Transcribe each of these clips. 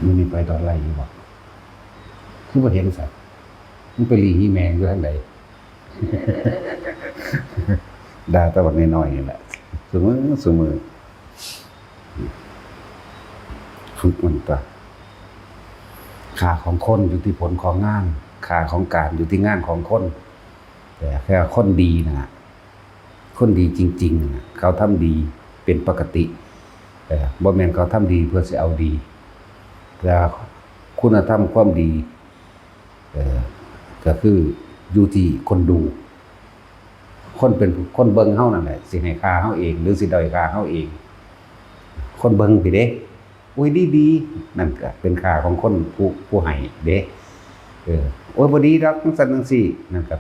มันมีไปตอนไรอยู่บ่คือบ่เห็นสัตว์มันไปลีหีแมงอยู่ทางใดด่าตะวันน้อยๆนี่แหละเสมอฝึกมันตัวค่าของคนอยู่ที่ผลของงานค่าของการอยู่ที่งานของคนแต่แค่คนดีนะคนดีจริงๆนะเขาทำดีเป็นปกติแต่บ่แม่นเขาทำดีเพื่อสิเอาดีแต่คุณธรรมความดีก็คืออยู่ที่คนดูคนเป็นคนเบิ่งเฮานั่นแหละสิให้ค่าเฮาเองหรือสิด้อยค่าเฮาเองคนเบิ่งไปเด้อุ้ยดีนั่นก็เป็นค่าของคนผู้ให้เด้โอ้ยบ่ดีดอกจังซั่นจังซี่นั่นก็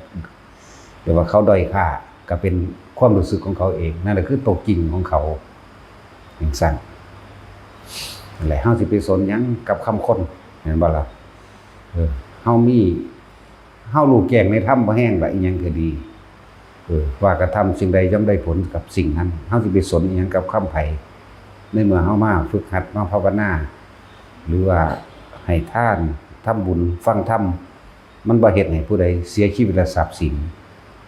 เดี๋ยวว่าเขาด้อยค่าก็เป็นความรู้สึกของเขาเองนั่นแหละคือตัวจริงของเขาจังซั่นนั่นแหละเฮาสิไปสนหยังกับคำคนเห็นบ่ล่ะเฮารู้แจ้งในธรรมบ่แห้งละอีหยังก็ดีว่ากระทำสิ่งใดย่อมได้ผลกับสิ่งนั้นเฮาสิไปสนอีหยังกับคำไผในเมื่อเฮามาฝึกหัดมาภาวนาหรือว่าให้ทานทำบุญฟังธรรมมันบ่เฮ็ดให้ผู้ใดเสียชีวิตและทรัพย์สิน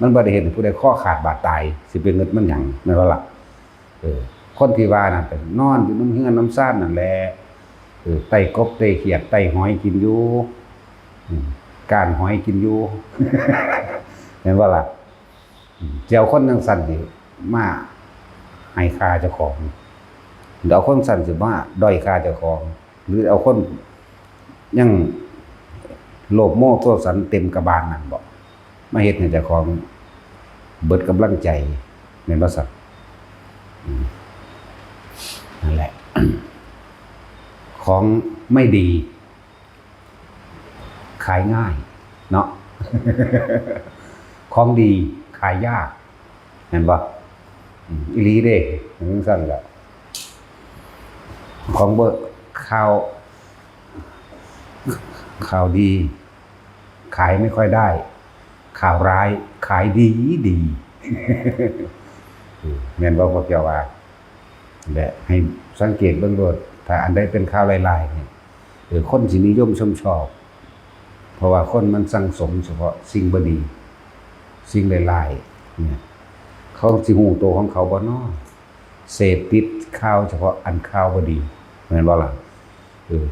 มันบ่ได้เฮ็ดให้ผู้ใดข้อขาดบาดตายสิเป็นเงินมันหยังแม่นบ่ล่ะคนที่ว่านั่นเป็นนอนอยู่น้ำเฮือนน้ำซ่านนั่นแหละไต่กบไต่เขียดไต่หอยกินอยู่ก้านหอยกินอยู่เห็นว่าล่ะเจ้าคนจังสั่นสิมาให้ค่าเจ้าของเดี๋ยวคนสั่นสิมาด้อยค่าเจ้าของหรือเอาคนยังโลภโมโหโทสันเต็มกระบาลนั่นบ่มาเฮ็ดให้เจ้าของเบิดกำลังใจแม่นบ่ซั่นนั่นแหละของไม่ดีขายง่ายเนาะ ของดีขายยากเห็นป่ะอีหลีเด้อย่างนี้สั้นละของเบอร์ข่าวดีขายไม่ค่อยได้ข่าวร้ายขายดีแม่นบ่พวกเจ้าว่าและให้สังเกตเบื้องต้นถ้าอันใดเป็นข่าวลายๆเนี่ยคนสินิยมชอบเพราะว่าคนมันสังสมเฉพาะสิ่งบ่ดีสิ่งลายๆเนี่ยเขาสิฮู้ตัวของเขาบ่น้อเสพติดข่าวเฉพาะอันข่าวบ่ดีแม่นบ่ล่ะ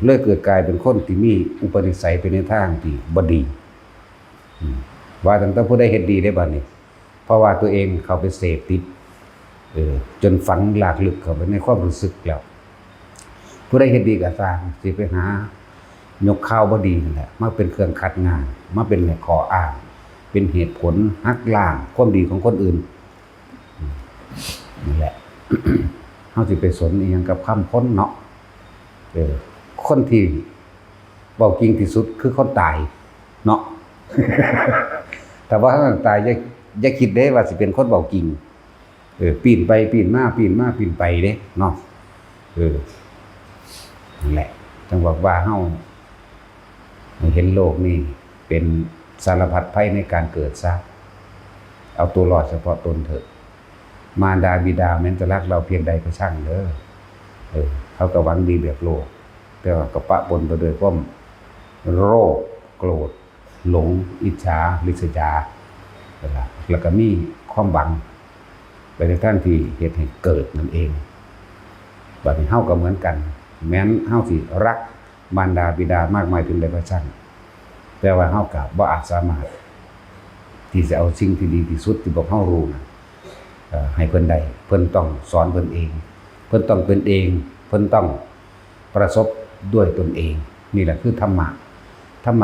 เลยเกิดกลายเป็นคนที่มีอุปนิสัยไปในทางที่บ่ดีว่าตั้งแต่ผู้ใดเฮ็ดดีได้บัดนี้เพราะว่าตัวเองเขาไปเสพติดจนฝังหลากลึกเข้าไปในความรู้สึกแล้วผู้ใดเฮ็ดดีก็สร้างสิไปหายกข่าวบ่ดีนั่นแหละมาเป็นเครื่องขัดงานมาเป็นข้ออ้างเป็นเหตุผลหักล้างความดีของคนอื่นนี่แหละ เฮาสิไปสนอีหยังกับคำพ้นเนาะคนที่เว้าจริงที่สุดคือคนตายเนาะ แต่ว่าถ้าตายอย่าคิดเด้ว่าสิเป็นคนเว้าจริงปีนไปปีนมาปีนไปเด้เนาะนั่นแหละจังว่าเฮาเห็นโลกนี่เป็นสารพัดภัยในการเกิดซะเอาตัวรอดเฉพาะตนเถอะมารดาบิดาแม้นจะรักเราเพียงใดก็ช่างเด้อเขาก็หวังดีแบบโลกแต่ว่าก็ปะปนไปด้วยความโรคโกรธหลงอิจฉาริษยาแล้วก็มีความหวังไปในท่านที่เหตุให้เกิดนั่นเองบัดนี้เฮาก็เหมือนกันแม้นเฮาสิรักมารดาบิดามากมายถึงใดก็ช่างแต่ว่าเฮาก็บ่อาจสามารถที่จะเอาสิ่งที่ดีที่สุดที่พวกเฮารู้นะให้เพิ่นได้เพิ่นต้องสอนเพิ่นเองเพิ่นต้องเป็นเองเพิ่นต้องประสบด้วยตนเองนี่แหละคือธรรม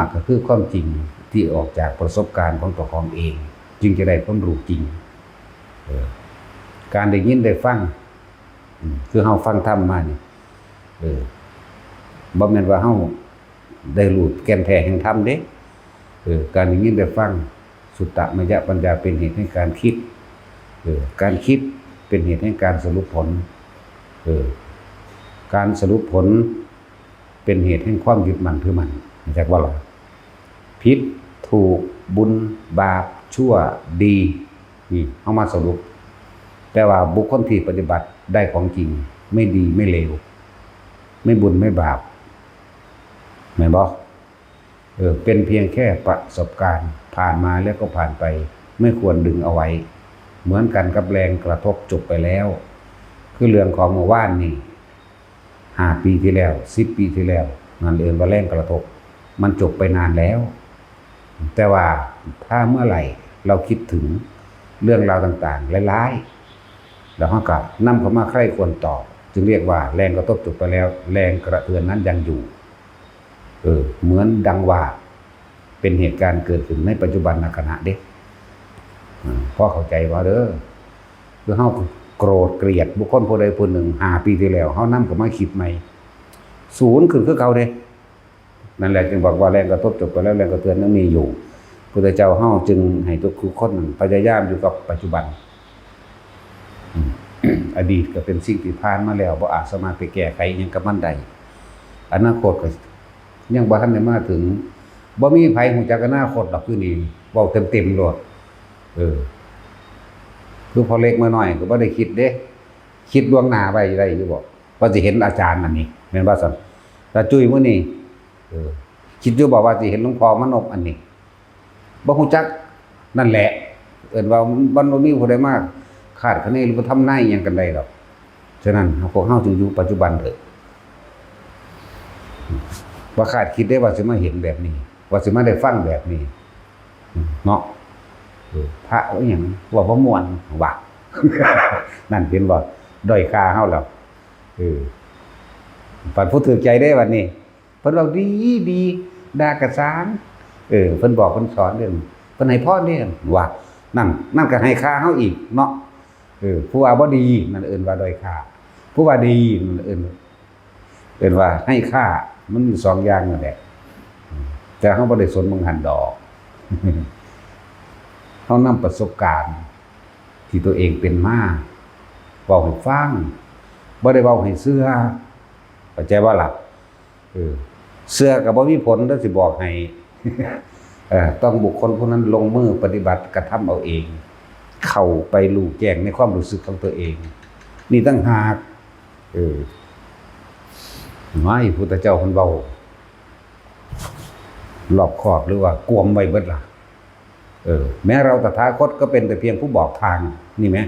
ะก็คือความจริงที่ออกจากประสบการณ์ของตัวของเองจึงจะได้ความรู้จริงการได้ยินได้ฟังคือเฮาฟังธรรมมานี่บ่แม่นว่าเฮาได้รู้แก่นแท้แห่งธรรมเด้การได้ยินได้ฟังสุตตมยปัญญาเป็นเหตุให้การคิดการคิดเป็นเหตุให้การสรุปผลการสรุปผลเป็นเหตุให้ความยึดมั่นถือมั่นจากว่าล่ะผิดถูกบุญบาปชั่วดีนี่เอามาสรุปแต่ว่าบุคคลที่ปฏิบัติได้ของจริงไม่ดีไม่เลวไม่บุญไม่บาป แม่นบ่เป็นเพียงแค่ประสบการณ์ผ่านมาแล้วก็ผ่านไปไม่ควรดึงเอาไว้เหมือนกันกับแรงกระทบจบไปแล้วคือเรื่องของเมื่อวานนี่5 ปีที่แล้ว10 ปีที่แล้วนั่นเรียกว่าแรงกระทบมันจบไปนานแล้วแต่ว่าถ้าเมื่อไหร่เราคิดถึงเรื่องราวต่างๆหลายๆแล้วเราก็นำเข้ามาใคร่ควรต่อจึงเรียกว่าแรงกระทบจบไปแล้วแรงกระเทือนนั้นยังอยู่เหมือนดังว่าเป็นเหตุการณ์เกิดขึ้นในปัจจุบันขณะเด็กพ่อเข้าใจว่าเด้อคือเฮาโกรธเกลียดบุคคลผู้ใดผู้หนึ่ง5 ปีที่แล้วเฮานำเข้ามาคิดใหม่ศูนย์ขึ้นคือเก่าเด้นั่นแหละจึงบอกว่าแรงกระทบจบไปแล้วแรงกระเทือนยังมีอยู่พระเจ้าเฮาจึงให้ทุกคนพยายามอยู่กับปัจจุบันอดีตก็เป็นสิ่งที่ผ่านมาแล้วบ่อาจสามารถไปแก้ไขหยังกับมันได้อนาคตก็ยังบ่ทันได้มาถึงบ่มีไผฮู้จักอนาคตดอกคือนี่เว้าเต็มๆโลดคือพอเล็กมาหน่อยก็บ่ได้คิดเด้คิดล่วงหน้าไว้ได้อยู่บ่ว่าสิเห็นอาจารย์อันนี้แม่นบ่ซั่นแต่จุ้ยมื้อนี้คิดอยู่บ่ว่าสิเห็นหลวงพ่อมนพอันนี้บ่ฮู้จักนั่นแหละเอิ้นว่าบ่มีผู้ใดมาคาดคะเนหรือว่าทำนายหยังกันได้ดอกฉะนั้นพวกเฮาจึงอยู่ปัจจุบันเถอะว่าคาดคิดได้ว่าสิมาเห็นแบบนี้ว่าสิมาได้ฟังแบบนี้เนาะพระว่าหยังว่าบ่ม่วนว่า นั่นเห็นบ่ด้อยค่าเฮาแล้วปันผู้ถือใจได้วันนี้เพิ่นบอกดีด่ากระสางเพิ่นบอกเพิ่นสอนเรื่องเพิ่นให้พรเนี่ยว่านั่นก็ให้ค่าเฮาอีกเนาะผู้ว่าบ่ดีนั่นเอิ้นว่าด้อยค่าผู้ว่าดีนั่นเอิ้นว่าให้ค่ามันมี2อย่างนั่นแหละแต่เฮาบ่ได้สนมึงหันดอก เฮานำประสบการณ์ที่ตัวเองเป็นมาเว้าให้ฟังบ่ได้เว้าให้เชื่อเข้าใจบ่ล่ะเชื่อก็บ่มีผลเด้อสิบอกให้ ต้องบุคคลผู้นั้นลงมือปฏิบัติกระทำเอาเองเข้าไปรู้แจ้งในความรู้สึกของตัวเองนี่ตั้งหากไม่พุทธเจ้าเพิ่นเว้ารอบคอบหรือว่ากวมไว้เบิดล่ะแม้เราตถาคตก็เป็นแต่เพียงผู้บอกทางนี่ไหม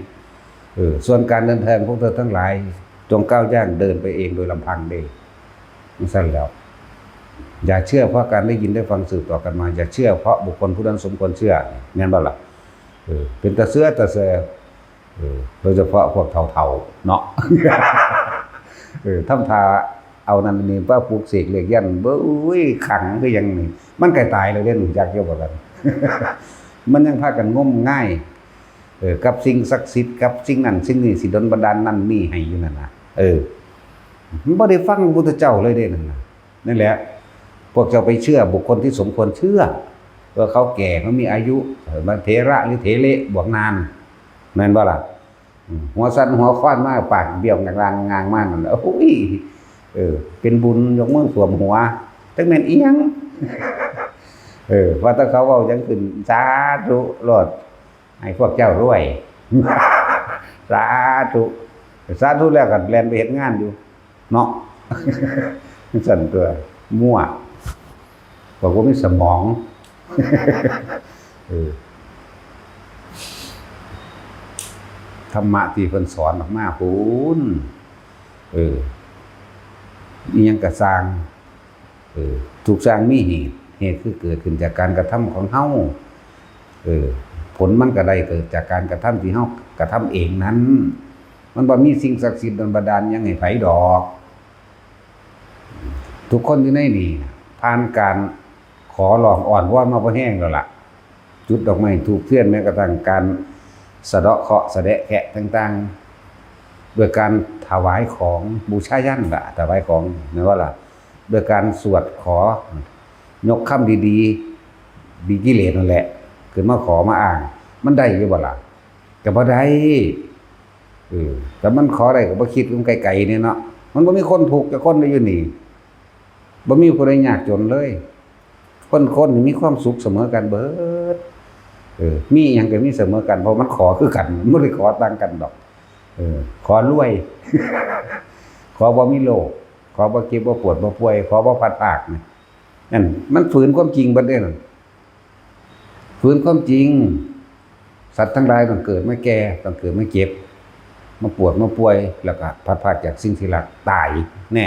ส่วนการเดินทางพวกเธอทั้งหลายจงก้าวย่างเดินไปเองโดยลำพังเด้ไม่ใช่แล้วอย่าเชื่อเพราะการได้ยินได้ฟังสืบต่อกันมาอย่าเชื่อเพราะบุคคลผู้นั้นสมควรเชื่องั้นบ่ล่ะเป็นตาเสื้อตาเสือโดยเฉพาะพวกเฒ่าๆเนาะ ทำทาเอานั่นนี่ป้าปลูกเสกเหล็กยันเบ้ยขังคือยังนี่มันใกล้ตายแล้วเด้หนูจักเกี่ยวบ่กัน มันยังพากันงมง่ายกับสิ่งศักดิ์สิทธิ์กับสิ่งนั้นสิ่งนี้สิดลบันดาลนั่นนี่ให้อยู่นั่นน่ะมันบ่ได้ฟังพระพุทธเจ้าเลยเด้นั่นน่ะนั่นแหละพวกเจ้าไปเชื่อบุคคลที่สมควรเชื่อว่าเขาแก่เขามีอายุมาเถระหรือเถเละบวกนานแม่นบ่ล่ะหัวสั้นหัวค้อนมากปากเบี้ยวงางมากนั่นโอ้ยเป็นบุญยกมือสวมหัวจักแม่นอีหยัง ว่าถ้าเขาเว้าจังขึ้นสาธุโลดให้พวกเจ้ารวย สาธุแล้วก็แล่นไปเฮ็ดงานอยู่เนาะ สั่นตัวมั่วบอกว่ามีสมอง ธรรมะที่เพิ่นสอนออกมาพูนอีหยังก็สร้างทุกสร้างมีเหตุคือเกิดขึ้นจากการกระทำของเฮาผลมันก็ได้เกิดจากการกระทำที่เฮากระทำเองนั้นมันบ่มีสิ่งศักดิ์สิทธิ์ดลบันดาลหยังให้ไผดอกทุกคนอยู่ในนี่ผ่านการขอร้องอ้อนวอนมาบ่แห้งแล้วล่ะจุดดอกไม้ธูปเทียนแม้กระทั่งการสะเดาะเคราะห์สะแดะแขะต่างๆโดยการถวายของบูชายัญล่ะถวายของแม่นว่าล่ะโดยการสวดขอยกคำดีกิเลสนั่นแหละขึ้นมาขอมาอ้างมันได้อยู่บ่ล่ะก็บ่ได้แต่มันขอได้ก็บ่คิดลงไกลๆนี่เนาะมันบ่มีคนทุกข์จักคนอยู่นี่บ่มีผู้ใดยากจนเลยคนนี่มีความสุขเสมอกันเบิดมีหยังก็มีเสมอกันเพราะมันขอคือกันบ่ได้ขอต่างกันดอกขอรวย ขอบ่มีโรคขอบ่เจ็บบ่ปวดบ่ป่วยขอบ่พัดภาคนี่ นั่นมันฝืนความจริงเบิดเด้นั่นฝืนความจริงสัตว์ทั้งหลายต้องเกิดมาแก่ต้องเกิดมาเจ็บมาปวดมาป่วยแล้วก็พัดพรากจากสิ่งที่รักตายแน่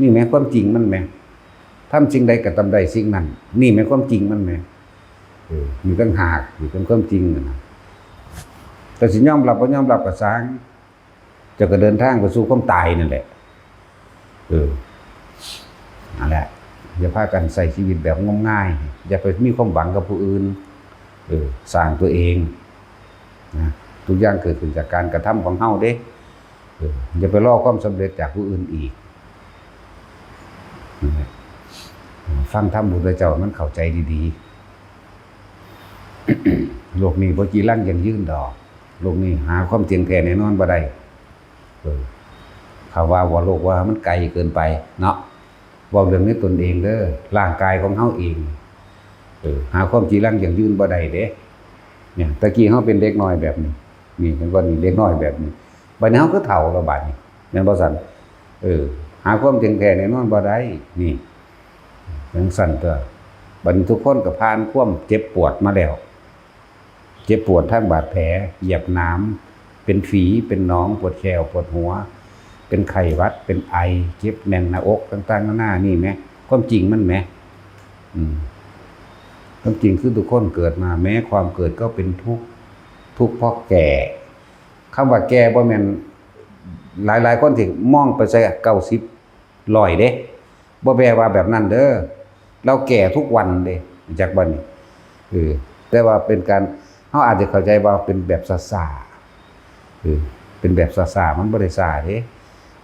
นี่แม้ความจริงมันแม้ทำสิ่งใดก็ทำได้สิ่งนั้นนี่แม้ความจริงมันแม้มีตั้งหากอยู่เป็นความจริงนะแต่สิยอมรับบ่ยอมรับก็สร้างจะก็เดินทางไปสู่ความตายนั่นแหละนั่นแหละอย่าพากันใส่ชีวิตแบบงมง่ายอย่าไปมีความหวังกับผู้อื่นสร้างตัวเองนะทุกอย่างเกิดขึ้นจากการกระทำของเฮาเด้อย่าไปรอความสำเร็จจากผู้อื่นอีกฟังธรรมพุทธเจ้ามันเข้าใจดีๆโลกนี้บ่จีรังยังยืนดอกโลกนี้หาความเที่ยงแท้แน่นอนบ่ได้เขาว่าโลกว่ามันไกลเกินไปเนาะบอกเรื่องนี้ตนเองเด้อร่างกายของเฮาเองหาความจีรังยังยืนบ่ได้เด้เนี่ยตะกี้เฮาเป็นเด็กน้อยแบบนี้นี่เป็นว่านี่เด็กน้อยแบบนี้บัดนี้เฮาก็เฒ่าแล้วบัดนี้แม่นบ่ซั่นหาความเที่ยงแท้แน่นอนบ่ได้นี่จังซั่นตัวบัดนี้ทุกคนก็ผ่านความเจ็บปวดมาแล้วเจ็บปวดทางบาดแผลเหยียบน้ำเป็นฝีเป็นหนองปวดแขวปวดหัวเป็นไข้หวัดเป็นไอเจ็บแน่นหน้าอกต่างๆหน้านี่แม้ความจริงมันแม้ความจริงคือทุกคนเกิดมาแม้ความเกิดก็เป็นทุกข์เพราะแก่คำว่าแก่บ่แม่นหลายคนที่มองไปใส่90 100เด้บ่แปลว่าแบบนั้นเด้อเราแก่ทุกวันเด้จากบัดนี้แต่ว่าเป็นการเฮาอาจจะเข้าใจว่าเป็นแบบซ่าๆเป็นแบบซ่าๆมันบ่ได้ซ่าเด้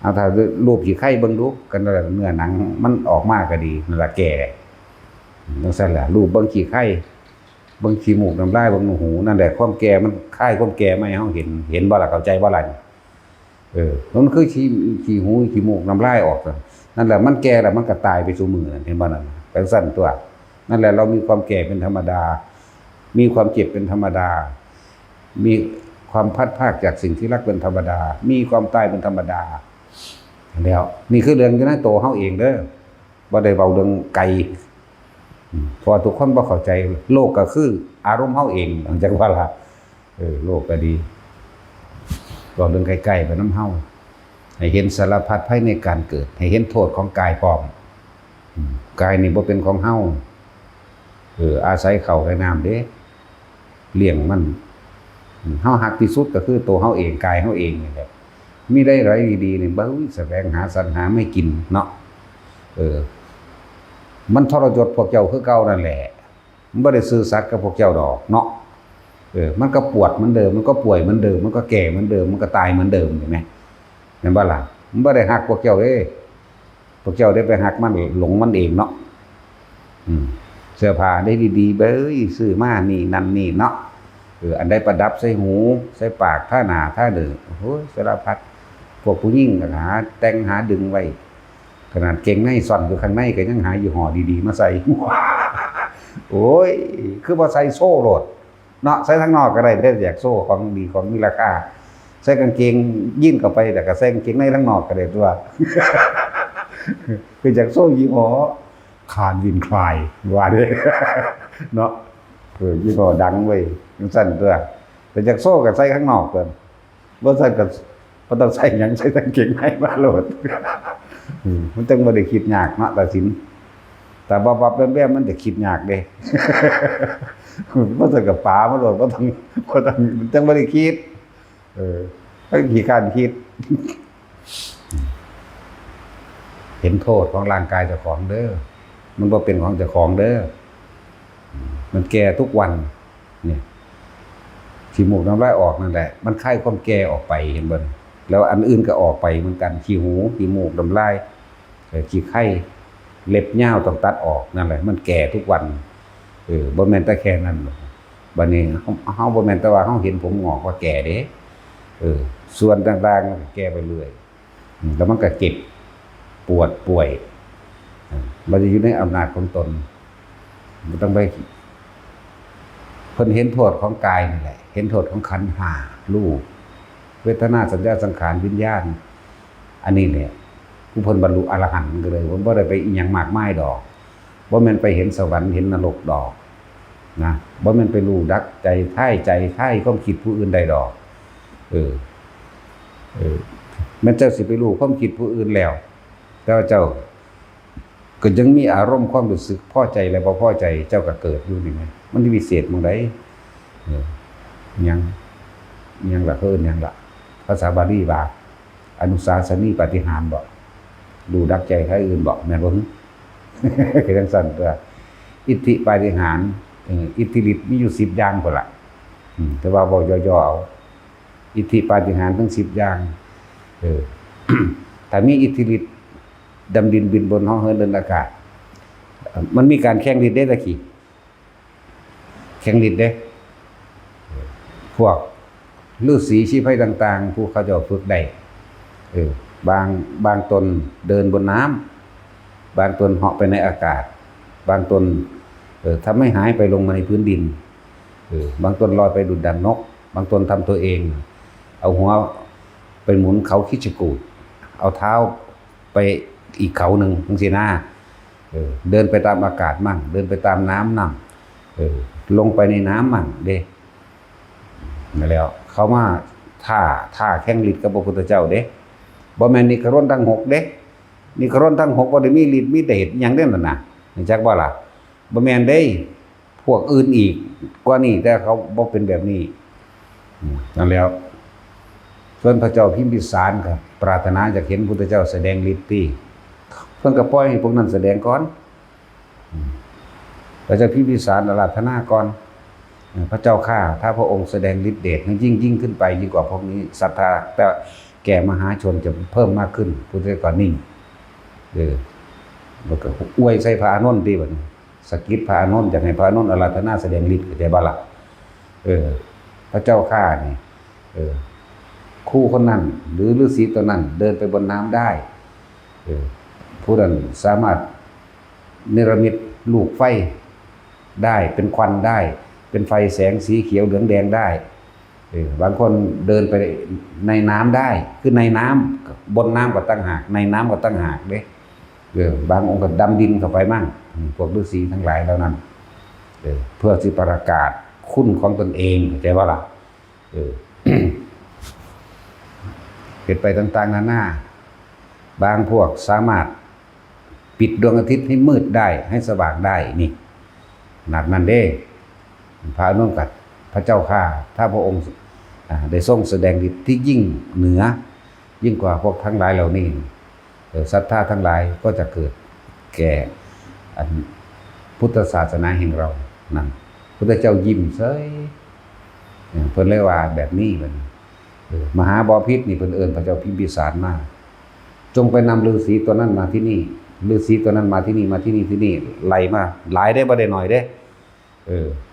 เอาถ้ารูปขี้ไข้เบิ่งดูกันเนื้อหนังมันออกมาก็ดีนั่นล่ะแก่จังซั่นล่ะรูปเบิ่งขี้ไข้เบิ่งขี้มูกน้ำลายเบิ่งหูนั่นแหละความแก่มันคล้ายความแก่มาให้เฮาเห็นบ่ล่ะเข้าใจบ่ล่ะมันคือขี้หูขี้มูกน้ำลายออกนั่นแหละมันแก่แล้วมันก็ตายไปสู่มือเห็นบ่นั่นจังซั่นตัวนั่นแหละเรามีความแก่เป็นธรรมดามีความเจ็บเป็นธรรมดามีความพัดพรากจากสิ่งที่รักเป็นธรรมดามีความตายเป็นธรรมดาแล้วนี่คือเรื่องอยู่ในตัวเฮาเองเด้อบ่ได้เว้าเรื่องไกลเพราะทุกคนบ่เข้าใจโลกก็คืออารมณ์เฮาเองหลังจากว่าล่ะโลกก็ดีก็เรื่องใกล้ๆไปนำเฮาให้เห็นสารพัดภายในการเกิดให้เห็นโทษของกายพร้อมกายนี่บ่เป็นของเฮาอาศัยข้าวและน้ำเด้เลี้ยงมันเฮาฮักที่สุดก็คือตัวเฮาเองกายเฮาเองนี่แหละมีได้ไรดีๆนี่เบ้ยแสวงหาสรรหาไม่กินเนาะมันทรยศพวกเจ้าคือเก่านั่นแหละมันบ่ได้ซื่อสัตย์กับพวกเจ้าดอกเนาะมันก็ปวดเหมือนเดิมมันก็ป่วยเหมือนเดิมมันก็แก่เหมือนเดิมมันก็ตายเหมือนเดิมเห็นมั้ยแม่นบ่ล่ะมันบ่ได้ฮักพวกเจ้าเด้พวกเจ้าได้ไปฮักมันหลงมันเองเนาะเสื้อผ้าได้ดีๆเบ้ยซื้อมานี่นั่นนี่เนาะอันใดประดับใส่หูใส่ปากท่าหน้าท่าเด้อโอ้ยสารพัดพวกผู้หญิงก็หาแต่งหาดึงไว้ขนาดเกงในซ่อนอยู่ข้างในก็ยังหายี่ห้อดีๆมาใส่โอ้ยคือบ่ใส่โซ่โลดเนาะใส่ข้างนอกก็ได้แต่อยากโซ่ของดีของมีราคาใส่กางเกงยีนเข้าไปแต่ก็ใส่กางเกงในข้างนอกก็ได้ตัวคือจากโซ่ยี่ห้อคานวินคลายว่าเด้เนาะยี่ห้อดังเว้ยจังซั่นตัวแต่จากโซ่ก็ใส่ข้างนอกเพิ่นบ่ซั่นก็บ่ต้องใส่หยังใส่กางเกงในมาโลดมันจังบ่ได้คิดยากเนาะตัดสินแต่บับๆแว่ๆมันจะคิดยากเด้บ่ซั่นก็ป๋ามาโลดบ่ต้องมันจังบ่ได้คิดก็ขี้คร้านคิดเห็นโทษของร่างกายเจ้าของเด้อมันบ่เป็นของเจ้าของเด้อมันแก่ทุกวันเนี่ยขี้มูกน้ำลายออกนั่นแหละมันคลายความแก่ออกไปเห็นบ่แล้วอันอื่นก็ออกไปเหมือนกันขี้หูขี้มูกน้ำลายขี้ไข้เล็บยาวต้องตัดออกนั่นแหละมันแก่ทุกวันบ่แม่นแต่แค่นั้นบัดนี้เฮาบ่แม่นแต่ว่าเฮาเห็นผมงอกว่าแก่เด้ส่วนต่างๆมันแก่ไปเรื่อยแล้วมันก็เจ็บปวดป่วยมันจะอยู่ในอำนาจของตนบ่ต้องไปเพิ่นเห็นโทษของกายนี่แหละเห็นโทษของขันธ์5รูปเวทนาสัญญาสังขารวิญญาณอันนี้แหละผู้เพิ่นบรรลุอรหันต์ก็เลยบ่ได้ไปอีหยังมากมายดอก บ่แม่นไปเห็นสวรรค์เห็นนรกดอกนะบ่แม่นไปรู้ดักใจท้ายความคิดผู้อื่นใดดอกแม้เจ้าสิไปรู้ความคิดผู้อื่นแล้วแต่ว่าเจ้าก็ยังมีอารมณ์ความรู้สึกพอใจและบ่พอใจเจ้าก็เกิดอยู่นี่ไงมันวิเศษหม้องใดยังล่ะเขาเอิ้นหยังล่ะภาษาบาลีว่าอนุสาสนีปาฏิหาริย์บ่ดูดักใจใครอื่นบ่แม่นบ่คือจังซั่นตัวอิทธิปาฏิหาริย์อิทธิฤทธิ์มีอยู่10อย่างพุ่นล่ะแต่ว่าบ่ย่อๆเอาอิทธิปาฏิหาริย์ทั้ง10อย่างถ้ามีอิทธิฤทธิ์ดำดินบินบนห้องเหินเดินอากาศมันมีการแข่งฤทธิ์ได้ตะกี้แข่งฤทธิ์เด้พวกฤาษีชีพให้ต่างๆผู้เขาจะฝึกได้บางตนเดินบนน้ำบางตนเหาะไปในอากาศบางตนทำให้หายไปลงมาในพื้นดินบางตนลอยไปดุจดังนกบางตนทำตัวเองเอาหัวไปหมุนเขาคิดกูดเอาเท้าไปอีกเขาหนึ่งจังซี่นะเดินไปตามอากาศมั่งเดินไปตามน้ำนั่งลงไปในน้ำมั่งเด้มาแล้วเขามาท่าแข่งฤทธิ์กับพระพุทธเจ้าเด้บ่แม่นนิครนทั้ง6เด้นิครนทั้ง6บ่ได้มีฤทธิ์มีเดชหยังเด้นั่นน่ะจักบ่ล่ะบ่แม่นเด้พวกอื่นอีกกว่านี้แต่เขาบ่เป็นแบบนี้นั่นแล้วส่วนพระเจ้าพิมพิสารก็ปรารถนาจะเห็นพุทธเจ้าแสดงฤทธิ์ที่เพิ่นก็ปล่อยให้พวกนั้นแสดงก่อนพระเจ้าพิมพิสารอาราธนาก่อนพระเจ้าข้าถ้าพระองค์แสดงฤทธิ์เดชยิ่งขึ้นไปยิ่งกว่าพวกนี้ศรัทธาแต่แก่มหาชนจะเพิ่มมากขึ้นพุทธเจ้าก็นิ่งแล้วก็อวยใส่พระอานนท์ดีบัดนี้สกิดพระอานนท์อยากให้พระอานนท์อาราธนาแสดงฤทธิ์เข้าใจบ่ล่ะพระเจ้าข้านี่คู่คนนั้นหรือฤาษีตัวนั้นเดินไปบนน้ำได้ผู้นั้นสามารถเนรมิตลูกไฟได้เป็นควันได้เป็นไฟแสงสีเขียวเหลืองแดงได้บางคนเดินไปในน้ำได้คือในน้ำบนน้ำก็ตั้งหากในน้ำก็ตั้งหากเด้บางองค์ก็ดำดินเข้าไปมั่งพวกฤาษีทั้งหลายเหล่านั้นเพื่อที่ประกาศคุณของตนเองเข้าใจว่าล่ะเกิดไปต่างๆนานาบางพวกสามารถปิดดวงอาทิตย์ให้มืดได้ให้สว่างได้นี่หนักนั่นเด้พระอานนท์กับพระเจ้าข้าถ้าพระองค์ได้ทรงแสดงฤทธิ์ที่ยิ่งเหนือยิ่งกว่าพวกทั้งหลายเหล่านี้ศรัทธาทั้งหลายก็จะเกิดแก่พุทธศาสนาแห่งเรานั่นพุทธเจ้ายิ้มเฉยเพิ่นเลยว่าแบบนี้มันมหาบพิตรนี่เพิ่นเอิ้นพระเจ้าพิมพิสารมาจงไปนำฤาษีตัวนั้นมาที่นี่ฤาษีตัวนั้นมาที่นี่มาที่นี่ที่นี่ไล่มาหลายได้บ่ได้น้อยเด้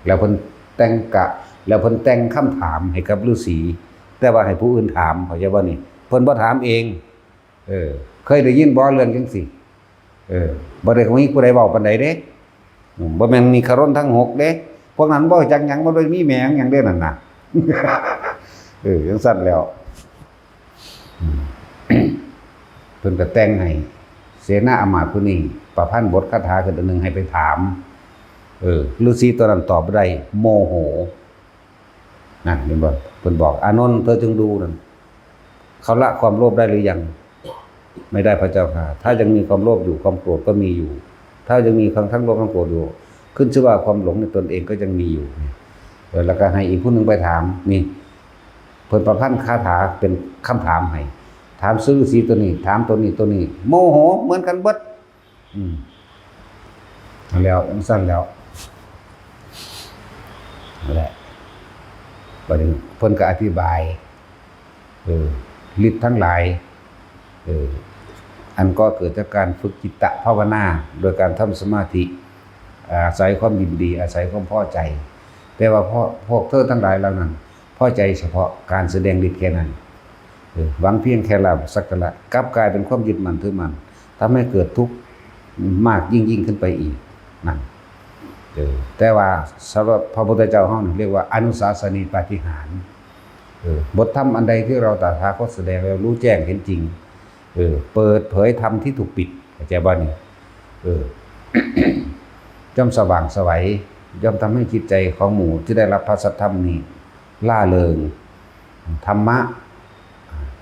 แล้วเพิ่นแต่งคำถามให้กับฤาษีแต่ว่าให้ผู้อื่นถามเข้าใจบ่นี่เพิ่นบ่ถามเองเคยได้ยินบ่เรื่องจังซี่บ่ได้มีผู้ใดเว้าปานใดเด้บ่แม่นนิครนทั้ง6เด้พวกนั้นบ่จักหยังบ่ได้มีแหมงหยังเด้นั่นน่ะจังซั่นแล้วเพิ่นก็แต่งให้เสนาอมาตย์ผู้นี้ประพันธ์บทคาถาขึ้นอันนึงให้ไปถามฤาษีตัวนั้นตอบบ่ได้โมโหนั่นเห็นบ่เพิ่นบอกอานนท์เธอจงดูนั่นเขาละความโลภได้หรือยังไม่ได้พระเจ้าค่ะถ้ายังมีความโลภอยู่ความโกรธก็มีอยู่ถ้ายังมีทั้งโลภทั้งโกรธอยู่ขึ้นชื่อว่าความหลงในตนเองก็ยังมีอยู่แล้วก็ให้อีกผู้นึงไปถามนี่เพิ่นประพันธ์คาถาเป็นคำถามให้ถามฤาษีตัวนี้ถามตัวนี้โมโหเหมือนกันเบิดแล้วสั้นแล้วนั่นแหละประเด็นเพิ่นก็อธิบายฤทธิ์ทั้งหลายอันก็เกิดจากการฝึกจิตตภาวนาโดยการทำสมาธิอาศัยความยินดีอาศัยความพอใจแต่ว่าพวกเธอทั้งหลายเหล่านั้นพอใจเฉพาะการแสดงฤทธิ์แค่นั้นหวังเพียงแค่ลาภสักการะกลับกลายเป็นความยึดมั่นถือมั่นทำให้เกิดทุกข์มากยิ่งขึ้นไปอีกนั่นแต่ว่าสำหรับพระพุทธเจ้าเฮาเรียกว่าอนุสาสนีปาฏิหาริย์บทธรรมอันใดที่เราตถาคตแสดงแล้วรู้แจ้งเห็นจริงเปิดเผยธรรมที่ถูกปิดเข้าใจบ่นี่ ย่อมสว่างไสวย่อมทำให้จิตใจของหมู่ที่ได้รับพระสัทธรรมนี้ล่าเริงธรรมะ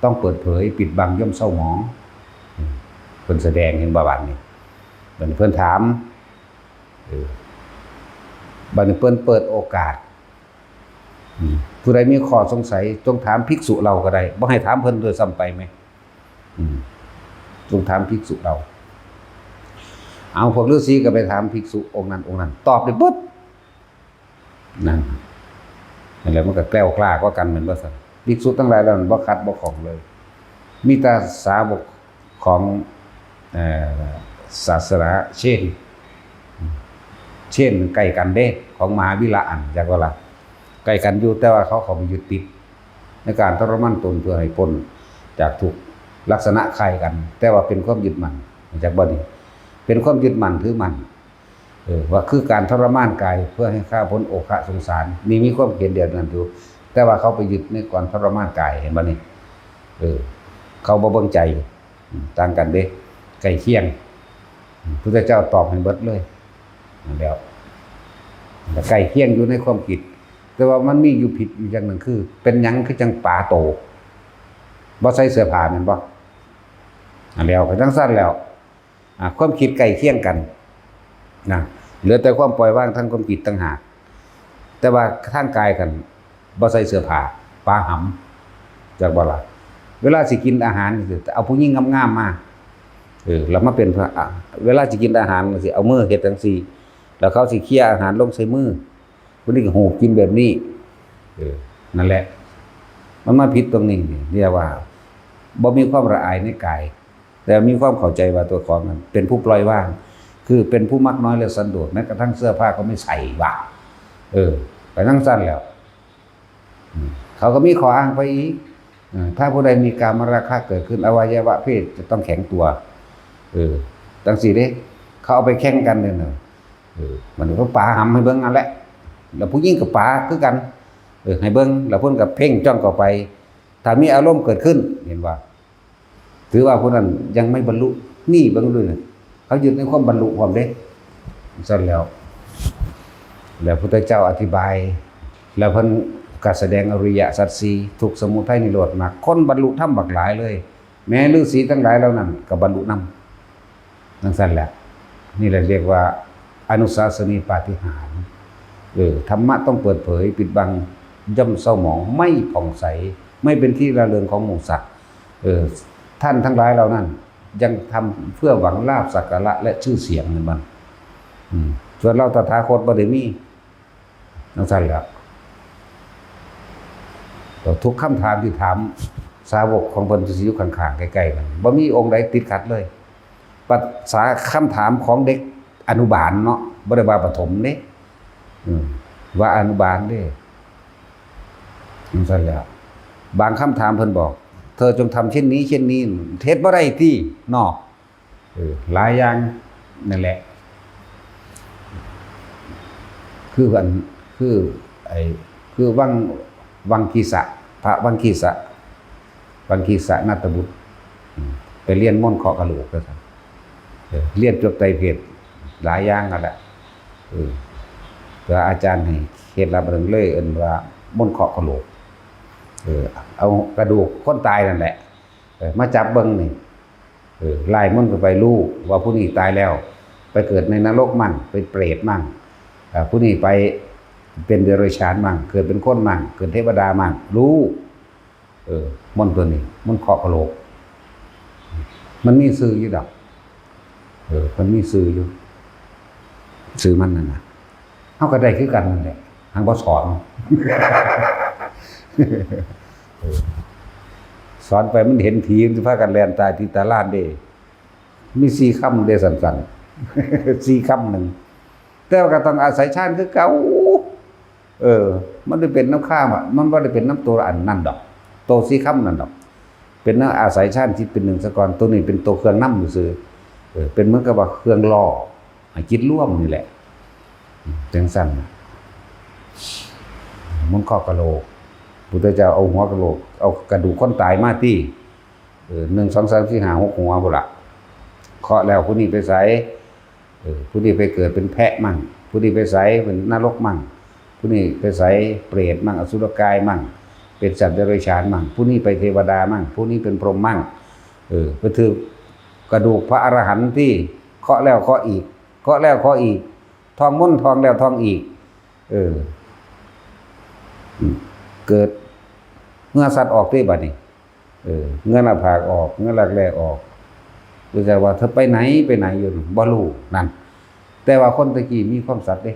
ต้องเปิดเผยปิดบังย่อมเศร้าหมองเพิ่นแสดงเห็นบ่บัดนี้บัดนี้เพิ่นถามบัดนี้เพิ่นเปิดโอกาสผู้ใดมีข้อสงสัยจงถามภิกษุเราก็ได้บ่ให้ถามเพิ่นโดยซ้ำไปไหมจงถามภิกษุเราเอาพวกฤาษีก็ไปถามภิกษุองค์นั้นตอบได้ปึ๊ดนั่นแหละมันก็แกล้วกล้ากว่ากันเหมือนว่าซั่นภิกษุทั้งหลายแล้วบ่ขัดบ่ของเลยมีแต่สาวกของศาสนาเช่นใกล้กันเด้ของมหาวิระอันจักว่าล่ะใกล้กันอยู่แต่ว่าเขาไปยึดติดในการทรมานตนเพื่อให้พ้นจากทุกข์ลักษณะคล้ายกันแต่ว่าเป็นความยึดมั่นจากบ่นี้เป็นความยึดมั่นถือมั่นว่าคือการทรมานกายเพื่อให้ข้าพ้นโอคะสงสารนี่มีความเห็นเดียวกันอยู่แต่ว่าเขาไปยึดในการทรมานกายเห็นบ่นี่เขาบ่เบิ่งใจต่างกันเด้ใกล้เคียงพุทธเจ้าตอบให้เบิดเลยแล้วแต่ใกล้เคียงอยู่ในความคิดแต่ว่ามันมีอยู่ผิดอยู่อย่างหนึ่งคือเป็นหยังคือจังปลาโตบ่ใส่เสื้อผ้าแม่นบ่แล้วก็จังซั่นแล้วความคิดใกล้เคียงกันนะเหลือแต่ความปล่อยวางทางความคิดต่างหากแต่ว่าทางกายกันบ่ใส่เสื้อผ้าปลาหำจักบ่ล่ะเวลาสิกินอาหารสิเอาผู้หญิงงามๆมาแล้วมาเป็นเวลาสิกินอาหารสิเอามือเฮ็ดจังซี่แล้วเขาสิเคี่ยอาหารลงใส่มือผู้นี้ก็โหกินแบบนี้นั่นแหละมันมาผิดตรงนี้เรียกว่าบ่มีความละอายในกายแต่มีความเข้าใจว่าตัวของนั้นเป็นผู้ปล่อยวางคือเป็นผู้มักน้อยและสันโดษแม้กระทั่งเสื้อผ้าก็ไม่ใส่ว่าไปนั่งสั้นแล้วเขาก็มีข้ออ้างไปอีกถ้าผู้ใดมีกามราคะเกิดขึ้นอวัยวะเพศจะต้องแข็งตัวจังซี่เด้เขาเอาไปแข่งกันเนี่ยมันก็ปาหำให้เบิ่งนั่นแหละแล้วผู้หญิงกับปาคือกันให้เบิ่งแล้วเพิ่นก็เพ่งจ้องเข้าไปถ้ามีอารมณ์เกิดขึ้นเห็นว่าถือว่าผู้นั้นยังไม่บรรลุนี่เบิ่งดูเขายึดในความบรรลุความเด้ซั่นแล้วพุทธเจ้าอธิบายแล้วเพิ่นก็แสดงอริยสัจสี่ทุกข์สมุทัยนิโรธมรรคคนบรรลุธรรมบักหลายเลยแม้ฤาษีทั้งหลายเหล่านั้นก็บรรลุนำนั่นซั่นแหละนี่แหละเรียกว่าอนุสาสนีปาฏิหาริย์ธรรมะต้องเปิดเผยปิดบังย่อมเศร้าหมองไม่ผ่องใสไม่เป็นที่ระเริงของหมู่สัตว์ท่านทั้งหลายเหล่านั้นยังทำเพื่อหวังลาภสักการะและชื่อเสียงนั่นบ้างส่วนเราตถาคตบ่ได้มีนั่นซั่นแหละทุกคำถามที่ถามสาวกของเพิ่นสิอยู่ข้างๆใกล้ๆกันบ่มีองค์ใดติดขัดเลยภาษาคำถามของเด็กอนุบาลเนาะบ่ได้ว่าประถมเด้ว่าอนุบาลเด้นั่นซั่นแหละบางคำถามเพิ่นบอกเธอจงทำเช่นนี้เช่นนี้เท็จบ่ได้ที่เนาะหลายอย่างนั่นแหละคือวังคีสะพระวังคีสะนาฏบุตรไปเรียนม่อนเคาะกะโหลกแล้วครับเรียนจบไตรเพศหลายอย่างนั่นแหละแต่อาจารย์ให้เคล็ดลับเรื่องเลยว่าม่อนเคาะกะโหลกเอากระดูกคนตายนั่นแหละมาจับเบิ่งนี่ไล่ม่อนไปรู้ว่าผู้นี้ตายแล้วไปเกิดในนรกมั่งเป็นเปรตมั่งผู้นี้ไปเป็นเดรัจฉานมั่งเกิดเป็นคนมั่งเกิดเทวดามั่งรู้ม่อนตัวนี้ม่อนเคาะกะโหลกมันมีสื่ออยู่ดอกมันมีสื่ออยู่สื่อมันนั่นน่ะเฮาก็ได้คือกันนั่นแหละทางบ่สอนสอนไปมันเห็นผีมันสิพากันแล่นตายที่ตาลาดเด้มี4คำเด้สั้นๆ4คำนึงแต่ว่าก็ต้องอาศัยฌานคือเก่ามันได้เป็นน้ำข้ามมันบ่ได้เป็นน้ำตัวอันนั่นดอกโต4คำนั่นดอกเป็นน้ำอาศัยฌานที่เป็น1ซะก่อนตัวนี้เป็นตัวเครื่องนำซื่อเป็นเหมือนกับว่าเครื่องล่อให้จิตร่วมนี่แหละจังซั่นมันเคาะกะโหลกพุทธเจ้าเอาหัวกะโหลกเอากระดูกคนตายมาที่1 2 3 4 5 6หัวพุ่นล่ะเคาะแล้วผู้นี้ไปไส ผู้นี้ไปเกิดเป็นแพะมั่งผู้นี้ไปใส่เป็นนรกมั่งผู้นี้ไปใส่เปรตมั่งอสุรกายมั่งเป็นสัตว์เดรัจฉานมั่งผู้นี้ไปเทวดามั่งผู้นี้เป็นพรหมมั่งก็คือกระดูกพระอรหันต์ที่เคาะแล้วเคาะอีกเคาะแล้วเคาะอีกทองม้วนทองแล้วทองอีกเกิดเมื่อสัตว์ออกที่บัดนี้เงื่อนหน้าผากออกเงื่อนหลักแรกออกรู้จักว่าเธอไปไหนอยู่บ่รู้นั่นแต่ว่าคนตะกี้มีความสัตย์เด้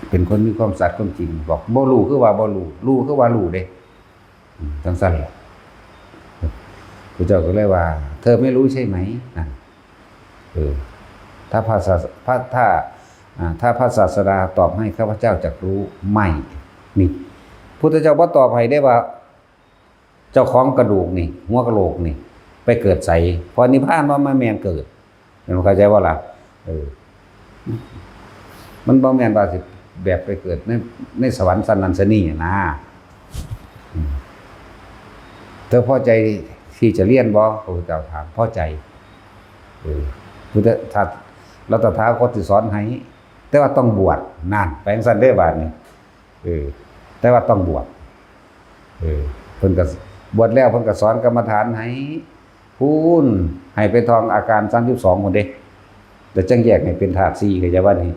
เป็นคนมีความสัตย์ความจริงบอกบ่รู้คือว่าบ่รู้คือว่ารู้เด้จังซั่นแหละพระเจ้าก็เลยว่าเธอไม่รู้ใช่ไหมนั่นถ้าพระศาสดาตอบให้ข้าพเจ้าจักรู้ไม่นี่พุทธเจ้าบ่ตอบให้ได้ว่าเจ้าของกระดูกนี่หัวกะโหลกนี่ไปเกิดใส่พอนิพพานว่าไม่แม่นเกิดเข้าใจว่าล่ะมันบ่แม่นว่าสิแบบไปเกิดในสวรรค์สันนันสนีนะเธอพอใจที่จะเรียนบ่พระพุทธเจ้าถามพอใจพุทธทัตเราตถาคตสิสอนให้แต่ว่าต้องบวชนั่นแปลงสันเด้อบาดนี้แต่ว่าต้องบวชเพิ่นก็บวชแล้วเพิ่นก็สอนกรรมฐานให้พูนให้ไปท่องอาการ32พุ่นเด้แต่จังแยกให้เป็นธาตุ4ก็จะว่านี่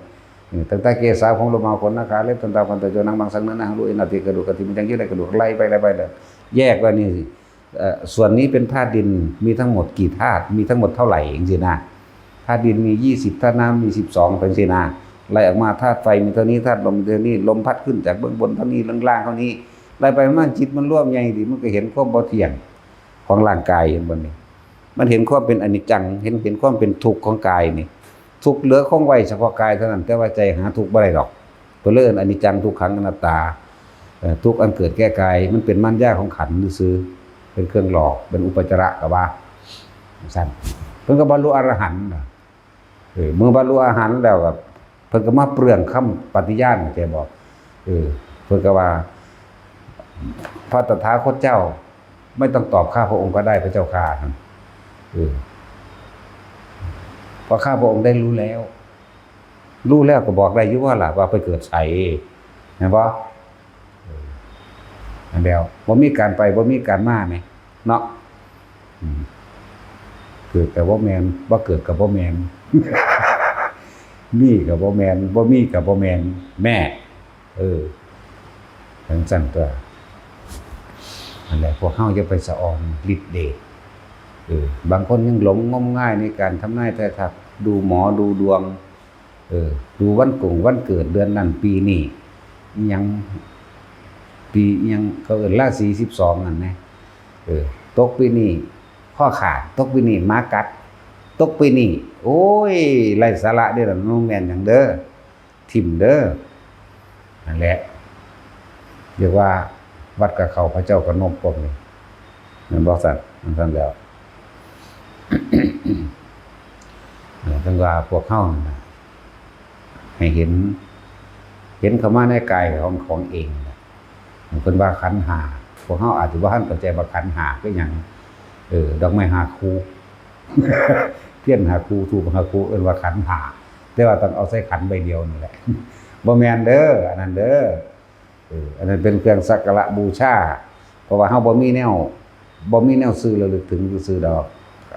ตั้งแต่เกศาของโลมาขนนาคาเล็บตันตาพันตะโจนังบางสังนั้นนะรู้อินาติกระดูกกระติมันจังยึดได้กระดูกไล่ไปเลยแยกว่านี่ส่วนนี้เป็นธาตุดินมีทั้งหมดกี่ธาตุมีทั้งหมดเท่าไหร่จังซี่นะธาตุดินมี20ธาตุน้ำมี12เป็นจังซี่นะไล่ออกมาธาตุไฟมีเท่านี้ธาตุลมมีเท่านี้ลมพัดขึ้นจากเบื้องบนเท่านี้ล่างเท่านี้ไล่ไปมันจิตมันร่วมใหญ่ดิมันก็เห็นความบ่เที่ยงของร่างกายเห็นบ่นี่มันเห็นความเป็นอนิจจังเห็นความเป็นทุกข์ของกายนี่ทุกข์เหลือคงไว้เฉพาะกายเท่านั้นแต่ว่าใจหาทุกข์บ่ได้ดอกตัวเลื่อนอนิจจังทุกขังอนัตตาทุกข์อันเกิดแก่กายมันเป็นมันยาของขันธ์ซื่อเป็นเครื่องหลอกเป็นอุปจาระก็ว่าซั่นเพิ่นก็บรรลุอรหันต์เมื่อบรรลุอรหันต์แล้วก็เพิ่นก็มาเปลืองคำปฏิญาณแกบอกเพิ่นก็ว่าพระตถาคตเจ้าไม่ต้องตอบข้าพระองค์ก็ได้พระเจ้าข้าเพราะข้าพระองค์ได้รู้แล้วก็บอกได้อยู่ว่าล่ะว่าไปเกิดไสเห็นบ่อันเดียวบ่มีการไปบ่มีการมาแม่เนาะเกิดก็บ่แม่นบ่เกิดก็บ่แม่นมีก็บ่แม่นบ่มีก็บ่แม่นแม่จังซั่นตัวนั่นแหละพวกเฮาอย่าไปสะออนฤทธิ์เดชบางคนยังหลงงมง่ายในการทำนายทายทักดูหมอดูดวงดูวันเกิดเดือนนั้นปีนี้ยังปียังเขาราศี12นั่นนะตกปีนี้ข้อขาดตกปีนี้หมากัดตกปีนี้โอ้ยไร้สาระเด้อน้องแม่นหยังเด้อทิ่มเด้อนั่นแหละเรียกว่าวัดกับเขาพระเจ้าก็นมปมนี่มันบอกสัตว์มันซั่นแล้วจังว่าพวกเฮาให้เห็นเข้ามาในกายของเองเพิ่นว่าขันธ์5พวกเฮาอาจสิบ่ทันเข้าใจว่าขันธ์5คือหยังดอกไม้5คู่เทียน5คู่ธูป5คู่เอิ้นว่าขันธ์5แต่ว่าต้องเอาใส่ขันธ์ใบเดียวนี่แหละบ่แม่นเด้ออันนั้นเด้ออันนั้นเป็นเครื่องสักการะบูชาเพราะว่าเฮาบ่มีแนวซื้อระลึกถึงซื่อๆดอก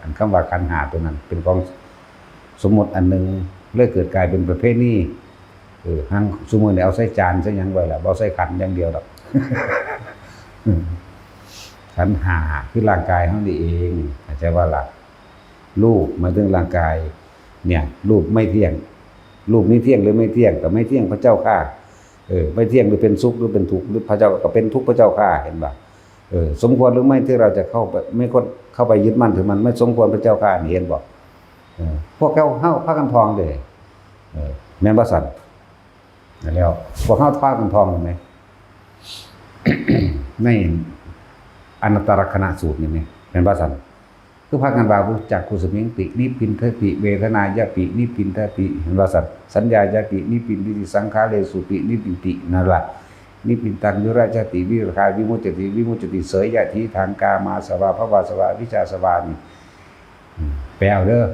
อันคำว่าขันธ์5ตัวนั้นเป็นของสมมุติอันนึงเลยเกิดกลายเป็นประเภทนี้หังซุมื้อนี้เอาใส่จานใส่หยังไว้ล่ะบ่ใส่ขันอย่างเดียวดอกขันธ์5คือร่างกายเฮานี่เองเข้าใจว่าล่ะรูปหมายถึงร่างกายเนี่ยรูปไม่เที่ยงรูปนี้เที่ยงหรือไม่เที่ยงก็ไม่เที่ยงพระเจ้าข้าไม่เที่ยงหรือเป็นสุขหรือเป็นทุกข์หรือพระเจ้าก็เป็นทุกข์พระเจ้าข้าเห็นบ่สมควรหรือไม่ที่เราจะเข้าไปไม่ควรเข้าไปยึดมั่นถือมันไม่สมควรพระเจ้าข้าเห็นบ่พวกเฮาพากันทองเด้แม่นบ่สั่นนั่นแล้วพวกเฮาพากันทองมั้ยในอนัตตลกนัสูตรนี่แม่แม่นบ่สั่นคือพากันว่ารู้จักกุสมิงตินิพินทติเวทนายะปินิพินทติเห็นบ่สั่นสัญญายะปินิพินติสังขารเลสุปินิพินตินั่นล่ะนิพินตังยุราชติวิราคาวิมุตติเสยยะทิทางกามาสวาภวาสวาวิชาสวานี่แปลเอาเด้อ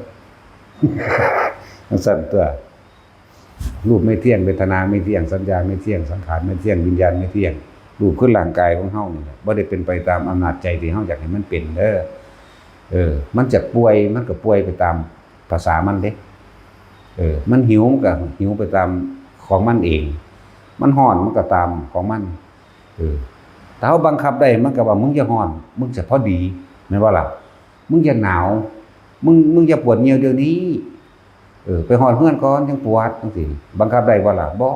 มันสั่นตัวรูปไม่เที่ยงเวทนาไม่เที่ยงสัญญาไม่เที่ยงสังขารไม่เที่ยงวิญญาณไม่เที่ยงรูปคือร่างกายของเฮานี่แหละบ่ได้เป็นไปตามอำนาจใจที่เฮาอยากให้มันเป็นเด้อมันจะป่วยมันก็ป่วยไปตามภาษามันเด้มันหิวมันก็หิวไปตามของมันเองมันร้อนมันก็ตามของมันถ้าเฮาบังคับได้มันก็ว่ามึงอย่าร้อนมึงจะพอดีแม่นบ่ล่ะมึงอย่าหนาวมึงอย่าปวดเหนียวเดี๋ยวนี้ไปหอนเฮือนก่อนจังปวดจังซี่บังคับได้บ่ล่ะบ่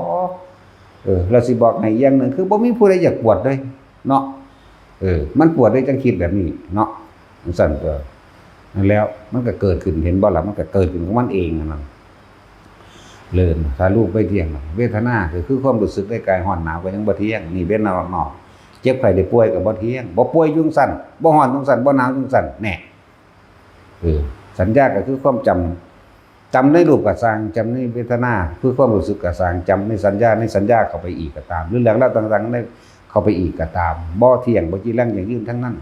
เราสิบอกให้อย่างหนึงคือบ่มีผู้ใดอยากปวดเลยเนาะมันปวดได้จังคิดแบบนี้เนาะจังซั่นตัวนั่นแล้วมันก็เกิดขึ้นเห็นบ่ล่ะมันก็เกิดขึ้นของมันเองนั่นเลินถ้ารูปไปเที่ยงเวทนาคือความรู้สึกได้กายร้อนหนาวก็ยังบ่เที่ยงนี่เว้นนอกเจ็บไข้ได้ป่วยก็บ่เที่ยงบ่ป่วยจังซั่นบ่ร้อนจังซั่นบ่หนาวจังซั่นแน่สัญญาก็คือความจำในรูปก็สร้างจำในเวทนาคือความรู้สึกก็สร้างจำในสัญญาเข้าไปอีกก็ตามหรือเรื่องราวต่างๆได้เข้าไปอีกก็ตามบ่เที่ยงบ่จีรังอย่างยืนทั้งนั้น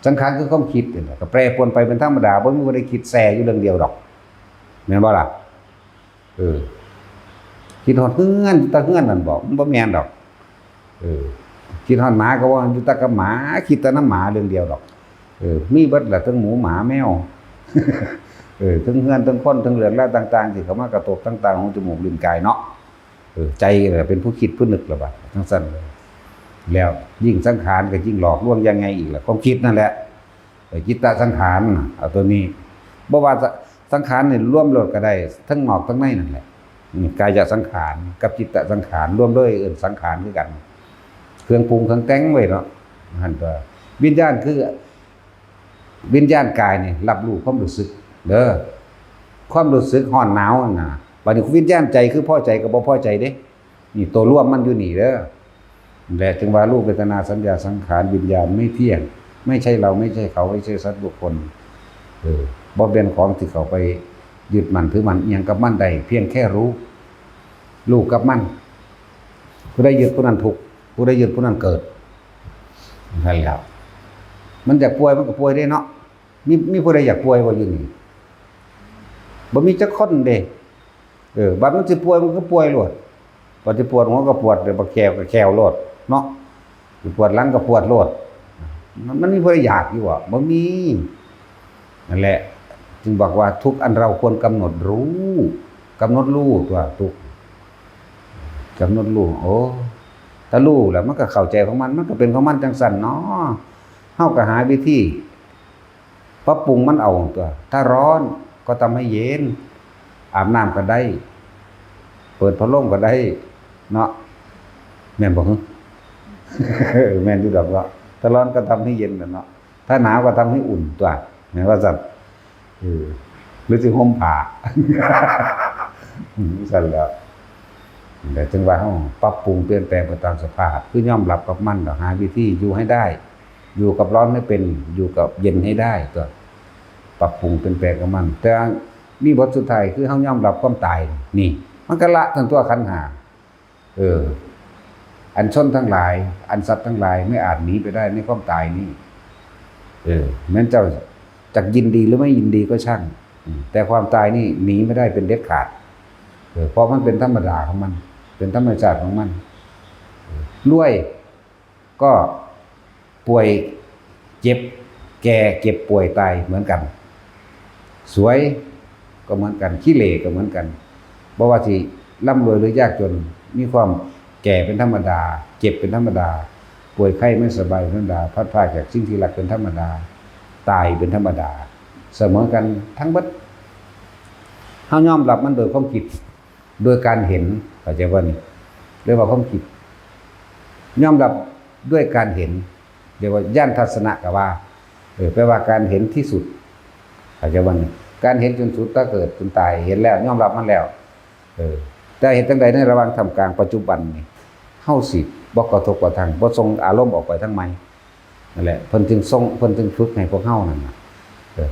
สังขารคือความคิดนี่แหละก็แปรปรวนไปเป็นธรรมดาบ่มีบ่ได้คิดแซ่อยู่เรื่องเดียวดอกแม่นบ่ล่ะคิดฮอดเฮือนตะเฮือนนั่นบ่มันบ่แม่นดอกคิดฮอดหมาก็ว่าอยู่ตะกับหมาคิดแต่น้ำหมาเรื่องเดียวดอกมีเบิดล่ะทั้งหมูหมาแมวทั้งเฮือนทั้งคนทั้งเรื่องราวต่างๆที่เข้ามากระทบต่างๆของจมูกลิ้นกายเนาะใจน่ะเป็นผู้คิดผู้นึกล่ะบัดทั้งสั้นเลยแล้วยิ่งสังขารก็ยิ่งหลอกลวงยังไงอีกล่ะความคิดนั่นแหละจิตตสังขารเอาตัวนี้บ่ว่าสังขารนี่รวมโลดก็ได้ทั้งนอกทั้งในนั่นแหละนี่กายสังขารกับจิตตสังขารรวมด้วยสังขารคือกันเครื่องปรุงเครื่องแต่งไว้เนาะหั่นตัววิญญาณคือวิญญาณกายนี่รับรู้ความรู้สึกเด้อความรู้สึกร้อนหนาวน่ะบัดนี้วิญญาณใจคือพอใจกับบ่พอใจเด้นี่ตัวร่วมมันอยู่นี่เด้อและจึงว่ารูปเวทนาสัญญาสังขารวิญญาณไม่เที่ยงไม่ใช่เราไม่ใช่เขาไม่ใช่สัตว์บุคคลบ่เป็นของที่เขาไปยึดมั่นถือมั่นอิหยังกับมันได้เพียงแค่รู้กับมันผู้ใดยึดผู้นั้นทุกข์ผู้ใดยึดผู้นั้นเกิดนั่นแหละมันอยากป่วยมันก็ป่วยได้เนาะมีผู้ใดอยากป่วยบ่อยู่นี่บ่มีจักคนเด้บัดมันสิป่วยมันก็ป่วยโลดบัดสิปวดหัวก็ปวดเดี๋ยวบักแขวก็แขวโลดเนาะสิปวดหลังก็ปวดโลดมันมีผู้ใดอยากอยู่บ่มีนั่นแหละจึงบอกว่าทุกอันเราควรกำหนดรู้ตัวทุกกำหนดรู้โอ้ถ้ารู้แล้วมันก็เข้าใจของมันก็เป็นของมันจังซั่นเนาะเฮาก็หาวิธีปรับปรุงมันเอาตัวถ้าร้อนก็ทำให้เย็นอาบน้ำก็ได้เปิดพัดลมก็ได้เนาะแม่นบ่ฮึ แม่นอยู่ดอกว่าถ้าร้อนก็ทำให้เย็นเนาะถ้าหนาวก็ทำให้อุ่นตัวแม่นว่าซั่นหรือสิห่มผ้า ซั่นแล้วแต่จึงว่าเฮาปรับปรุงเปลี่ยนแปลงไปตามสภาพคือยอมรับกับมันหาวิธีอยู่ให้ได้อยู่กับร้อนให้เป็นอยู่กับเย็นให้ได้ตัวปรับปรุงเปลี่ยนแปลงกับมันแต่มีบทสุดท้ายคือเฮายอมรับความตายนี่มันก็ละทั้งตัวขันธ์ห้าอันชนทั้งหลายอันสัตว์ทั้งหลายไม่อาจหนีไปได้ในความตายนี่แม้เจ้าจักยินดีหรือไม่ยินดีก็ช่างแต่ความตายนี่หนีไม่ได้เป็นเด็ดขาดเพราะมันเป็นธรรมดาของมันเป็นธรรมชาติของมันรวยก็ป่วยเจ็บแก่เจ็บป่วยตายเหมือนกันสวยก็เหมือนกันขี้เหร่ก็เหมือนกันบ่ว่าสิร่ำรวยหรือยากจนมีความแก่เป็นธรรมดาเจ็บเป็นธรรมดาป่วยไข้ไม่สบายเป็นธรรมดาพลัดพรากจากสิ่งที่รักเป็นธรรมดาตายเป็นธรรมดาเสมอกันทั้งเบิดเฮายอมรับมันโดยความคิดโดยการเห็นเข้าใจว่านี่เรียกว่าความคิดยอมรับด้วยการเห็นเรียกว่าญาณทัศนะก็ว่าแปลว่าการเห็นที่สุดเข้าใจว่านี่การเห็นจนสุดถ้าเกิดจนตายเห็นแล้วยอมรับมันแล้วแต่เห็นตั้งใดในระหว่างทำกลางปัจจุบันนี่เฮาสิบ่กระทบกระทั่งบ่ส่งอารมณ์ออกไปทั้งไมนั่นแหละเพิ่นจึงฝึกให้พวกเฮานั่นน่ะ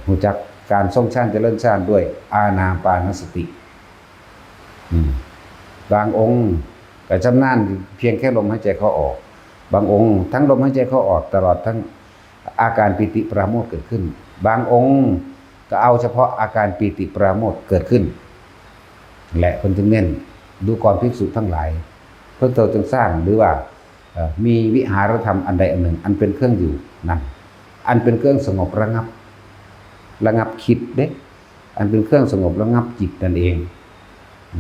รู้จักการทรงฌานเจริญฌานด้วยอานาปานสติบางองค์ก็ชำนาญเพียงแค่ลมหายใจเข้าออกบางองค์ทั้งลมหายใจเข้าออกตลอดทั้งอาการปิติปราโมทย์เกิดขึ้นบางองค์ก็ ก็เอาเฉพาะอาการปีติปราโมทย์เกิดขึ้นและคนจึงเน้นดูก่อนภิกษุทั้งหลายเพื่อเราจึงสร้างหรือว่ามีวิหารธรรมอันใดอันหนึ่งอันเป็นเครื่องอยู่นั่นอันเป็นเครื่องสงบระงับคิดเด้อันเป็นเครื่องสงบระงับจิตนั่นเอง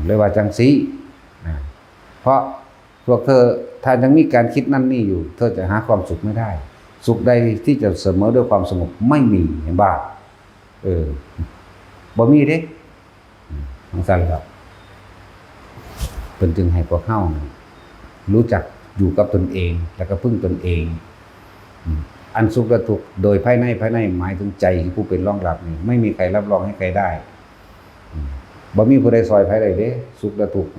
เรียกว่าจังสีเพราะพวกเธอถ้ายังมีการคิดนั่นนี่อยู่เธอจะหาความสุขไม่ได้สุขใดที่จะเสมอด้วยความสงบไม่มีเห็นบ้าบ่มีเด้ทั้งสั้นแล้วเป็นจึงให้พวกเฮารู้จักอยู่กับตนเองแล้วก็พึ่งตนเองอันสุขและทุกข์โดยภายในหมายถึงใจที่ผู้เป็นรองรับนี่ไม่มีใครรับรองให้ใครได้บ่มีผู้ใดซอยไผได้เด้สุขและทุกข์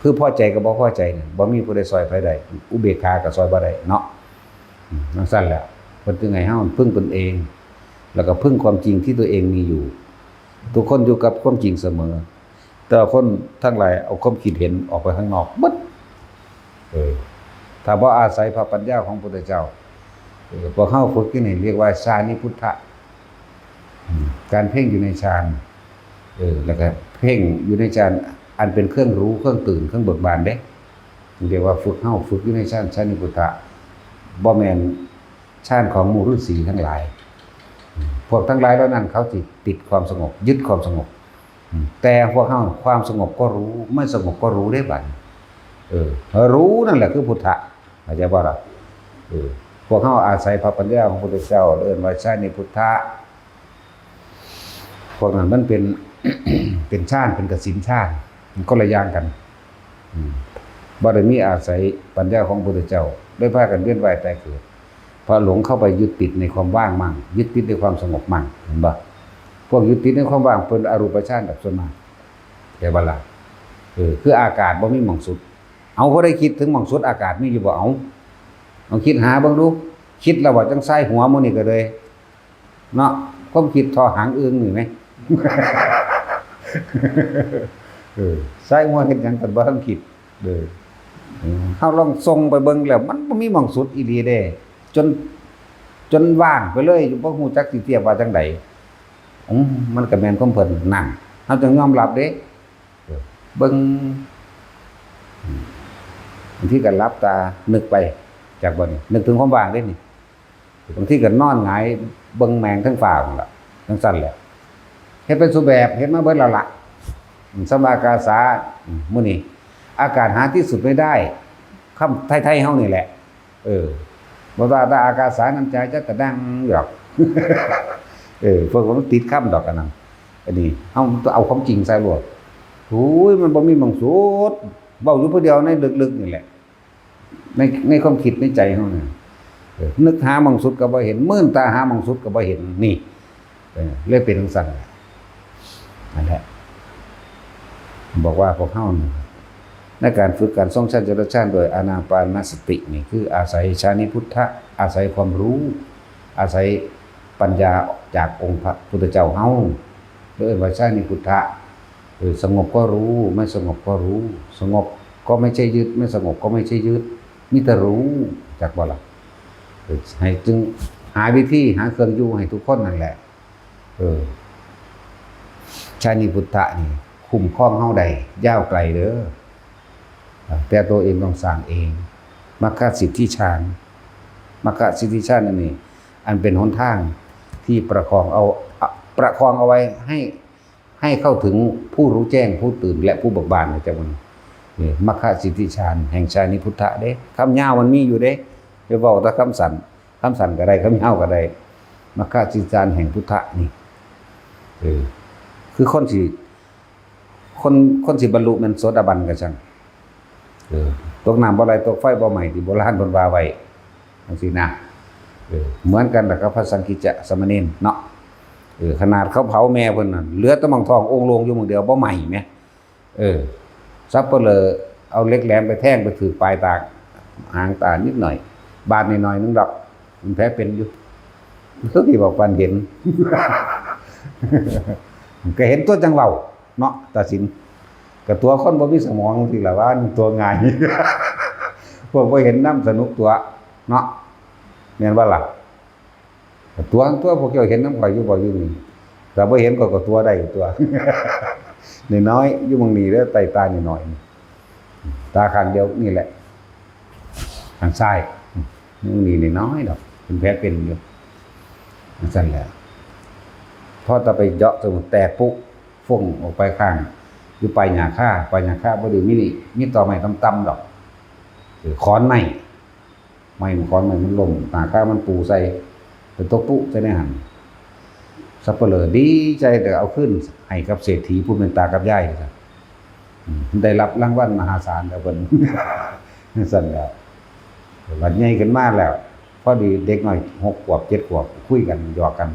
คือพอใจกับบ่พอใจเนี่ยบ่มีผู้ใดซอยไผได้อุเบกขากับซอยบ่ได้เนาะทั้งสั้นแล้วเพิ่นจึงให้เฮาพึ่งตนเองแล้วก็พึ่งความจริงที่ตัวเองมีอยู่ทุกคนอยู่กับความจริงเสมอแต่คนทั้งหลายเอาความคิดเห็นออกไปข้างนอกหมดถ้าบ่อาศัยพระปัญญาของพระพุทธเจ้าพวกเฮาฝึกที่นี่เรียกว่าฌานิพุทธะการเพ่งอยู่ในฌานแล้วก็เพ่งอยู่ในฌานอันเป็นเครื่องรู้เครื่องตื่นเครื่องเบิกบานเด้เรียกว่าฝึกเฮาฝึกอยู่ในฌานฌานิพุทธะบ่แม่นฌานของหมู่ฤาษีทั้งหลายพวกทั้งหลายเหล่านั้นเขาติดความสงบยึดความสงบแต่พวกเฮาความสงบก็รู้ไม่สงบก็รู้ได้บัดรู้นั่นแหละคือพุทธะเข้าใจบ่ล่ะพวกเฮาอาศัยพระปัญญาของพระพุทธเจ้าเอิ้นว่าฌานิพุทธะพวกนั้นมันเป็น เป็นฌานเป็นกสิณฌานมันคนละอย่างกันบ่ได้มีอาศัยปัญญาของพระพุทธเจ้าได้พากันเวียนว่ายตายเกิดพอหลงเข้าไปยึดติดในความว่างมั่งยึดติดในความสงบมั่งเห็นบ่พวกยึดติดในความว่างเป็นอรูปฌานแบบส่วนมากแต่ว่าล่ะคืออากาศบ่มีหม่องสุดเอาบ่ได้คิดถึงหม่องสุดอากาศมีอยู่บ่เอาคิดหาเบิ่งดูคิดแล้วว่าจังไส้หัวมื้อนี้ก็เลยเนาะความคิดทอหางอึ้งนี่มั้ย ไส้หัวเฮ็ดหยังกันบ่ทันคิดเฮาลองส่งไปเบิ่งแล้วมันบ่มีหม่องสุดอีหลีเด้จนว่างไปเลยบ่ฮู้จักสิเทียบว่าจังได๋มันก็แม่นของเพิ่นนั่นเฮาต้องยอมรับเด้เบิ่งบางทีก็หลับตานึกไปจากบ่นี่นึกถึงความว่างเด้นี่บางทีก็นอนหงายเบิ่งแมงทั้งฟ้าพุ่นล่ะจังซั่นแหละเฮ็ดเป็นรูปแบบเฮ็ดมาเบิดแล้วล่ะสมากาสามื้อนี้อากาศหาที่สุดไม่ได้คำไทยๆเฮานี่แหละบ่ว่าถ้าอากาศาน้ำใจจะกระดังดอกพวกมันติดคำดอกกันนั่นอันนี้เฮาเอาความจริงใส่โลดโอ้ยมันบ่มีหม่องสุดเว้าอยู่ผู้เดียวในลึกๆนี่แหละในความคิดในใจเฮาเนี่ยนึกหาหม่องสุดก็บ่เห็นมื่นตาหาหม่องสุดก็บ่เห็นนี่เลยเป็นจังซั่นนั่นแหละบอกว่าพวกเฮาในการฝึกการทรงฌานจรฌานโดยอานาปานสตินี่คืออาศัยฌานิพุทธะอาศัยความรู้อาศัยปัญญาจากองค์พระพุทธเจ้าเฮาเรียกว่าฌานิพุทธะสงบก็รู้ไม่สงบก็รู้สงบก็ไม่ใช่ยึดไม่สงบก็ไม่ใช่ยึดมีแต่รู้จากบ่ล่ะให้จึงหาวิธีหาเครื่องอยู่ให้ทุกคนนั่นแหละฌานิพุทธะนี่คุ้มครองเฮาได้ยาวไกลเด้อแต่ตัวเองต้องสร้างเองมรรคสิทธิฌานมรรคสิทธิฌานนั่นนี่อันเป็นหนทางที่ประคองเอาไว้ให้เข้าถึงผู้รู้แจ้งผู้ตื่นและผู้เบิกบานในจังหวะนี้มรรคสิทธิฌานแห่งฌานิพุทธะเด้คำยาวมันมีอยู่เด้จะเว้าแต่คำสั้นก็ได้คำยาวก็ได้มรรคสิทธิฌานแห่งพุทธะนี่คือคนสิบรรลุมันโสดาบันก็จังตกน้ำบ่ไหลตกไฟบ่ไหม้ที่โบราณเพิ่นว่าไว้จังซี่นะเหมือนกันกับพระสังฆิจะสมณีเนาะขนาดเขาเผาแม่เพิ่นน่ะเหลือแต่หม่องทององค์ลงอยู่หม่องเดียวบ่ไหม้แหมซับเปลือเอาเหล็กแหลมไปแทงไปถือปลายตาหางตานิดหน่อยบาดนิดหน่อยนึงดอกมันแผลเป็นอยู่คือที่บอกปันเห็น ก็เห็นตัวจังเว้าเนาะตัดสินกับตัวคนบ่มีสมองสิล่ะว่าตัวง่าย พวกบ่เห็นน้ำสนุกตัวเนาะแม่นบ่ล่ะ ตัวพวกเจ้าเห็นน้ำข่อยอยู่บ่อยู่นี่แต่บ่เห็นก็ตัวได้ตัว น้อยๆอยู่บางนี้แล้วไตตาน้อยๆตาข้างเดียวนี่แหละข้างซ้ายนี่น้อยๆดอกเป็นแผลเป็นอยู่นั่นแหละพอตะไปเจาะจนแตกปุ๊ฟุ้งออกไปข้างอยู่ปลายหญ้าค่าบ่ได้มีต่อไม้ต่ำๆดอกขอนไม้ขอนไม้มันล้มหญ้าค่ามันปูใส่เป็นตกปุ๊ใส่ในหั่นสัปเหร่อดีใจแต่เอาขึ้นให้กับเศรษฐีผู้เป็นตากับยายครับได้รับรางวัลมหาศาลแล้วเพิ่น สั่นแล้วบัดใหญ่ขึ้นมาแล้วพอดีเด็กน้อย6 ขวบ 7 ขวบคุยกันหยอกกัน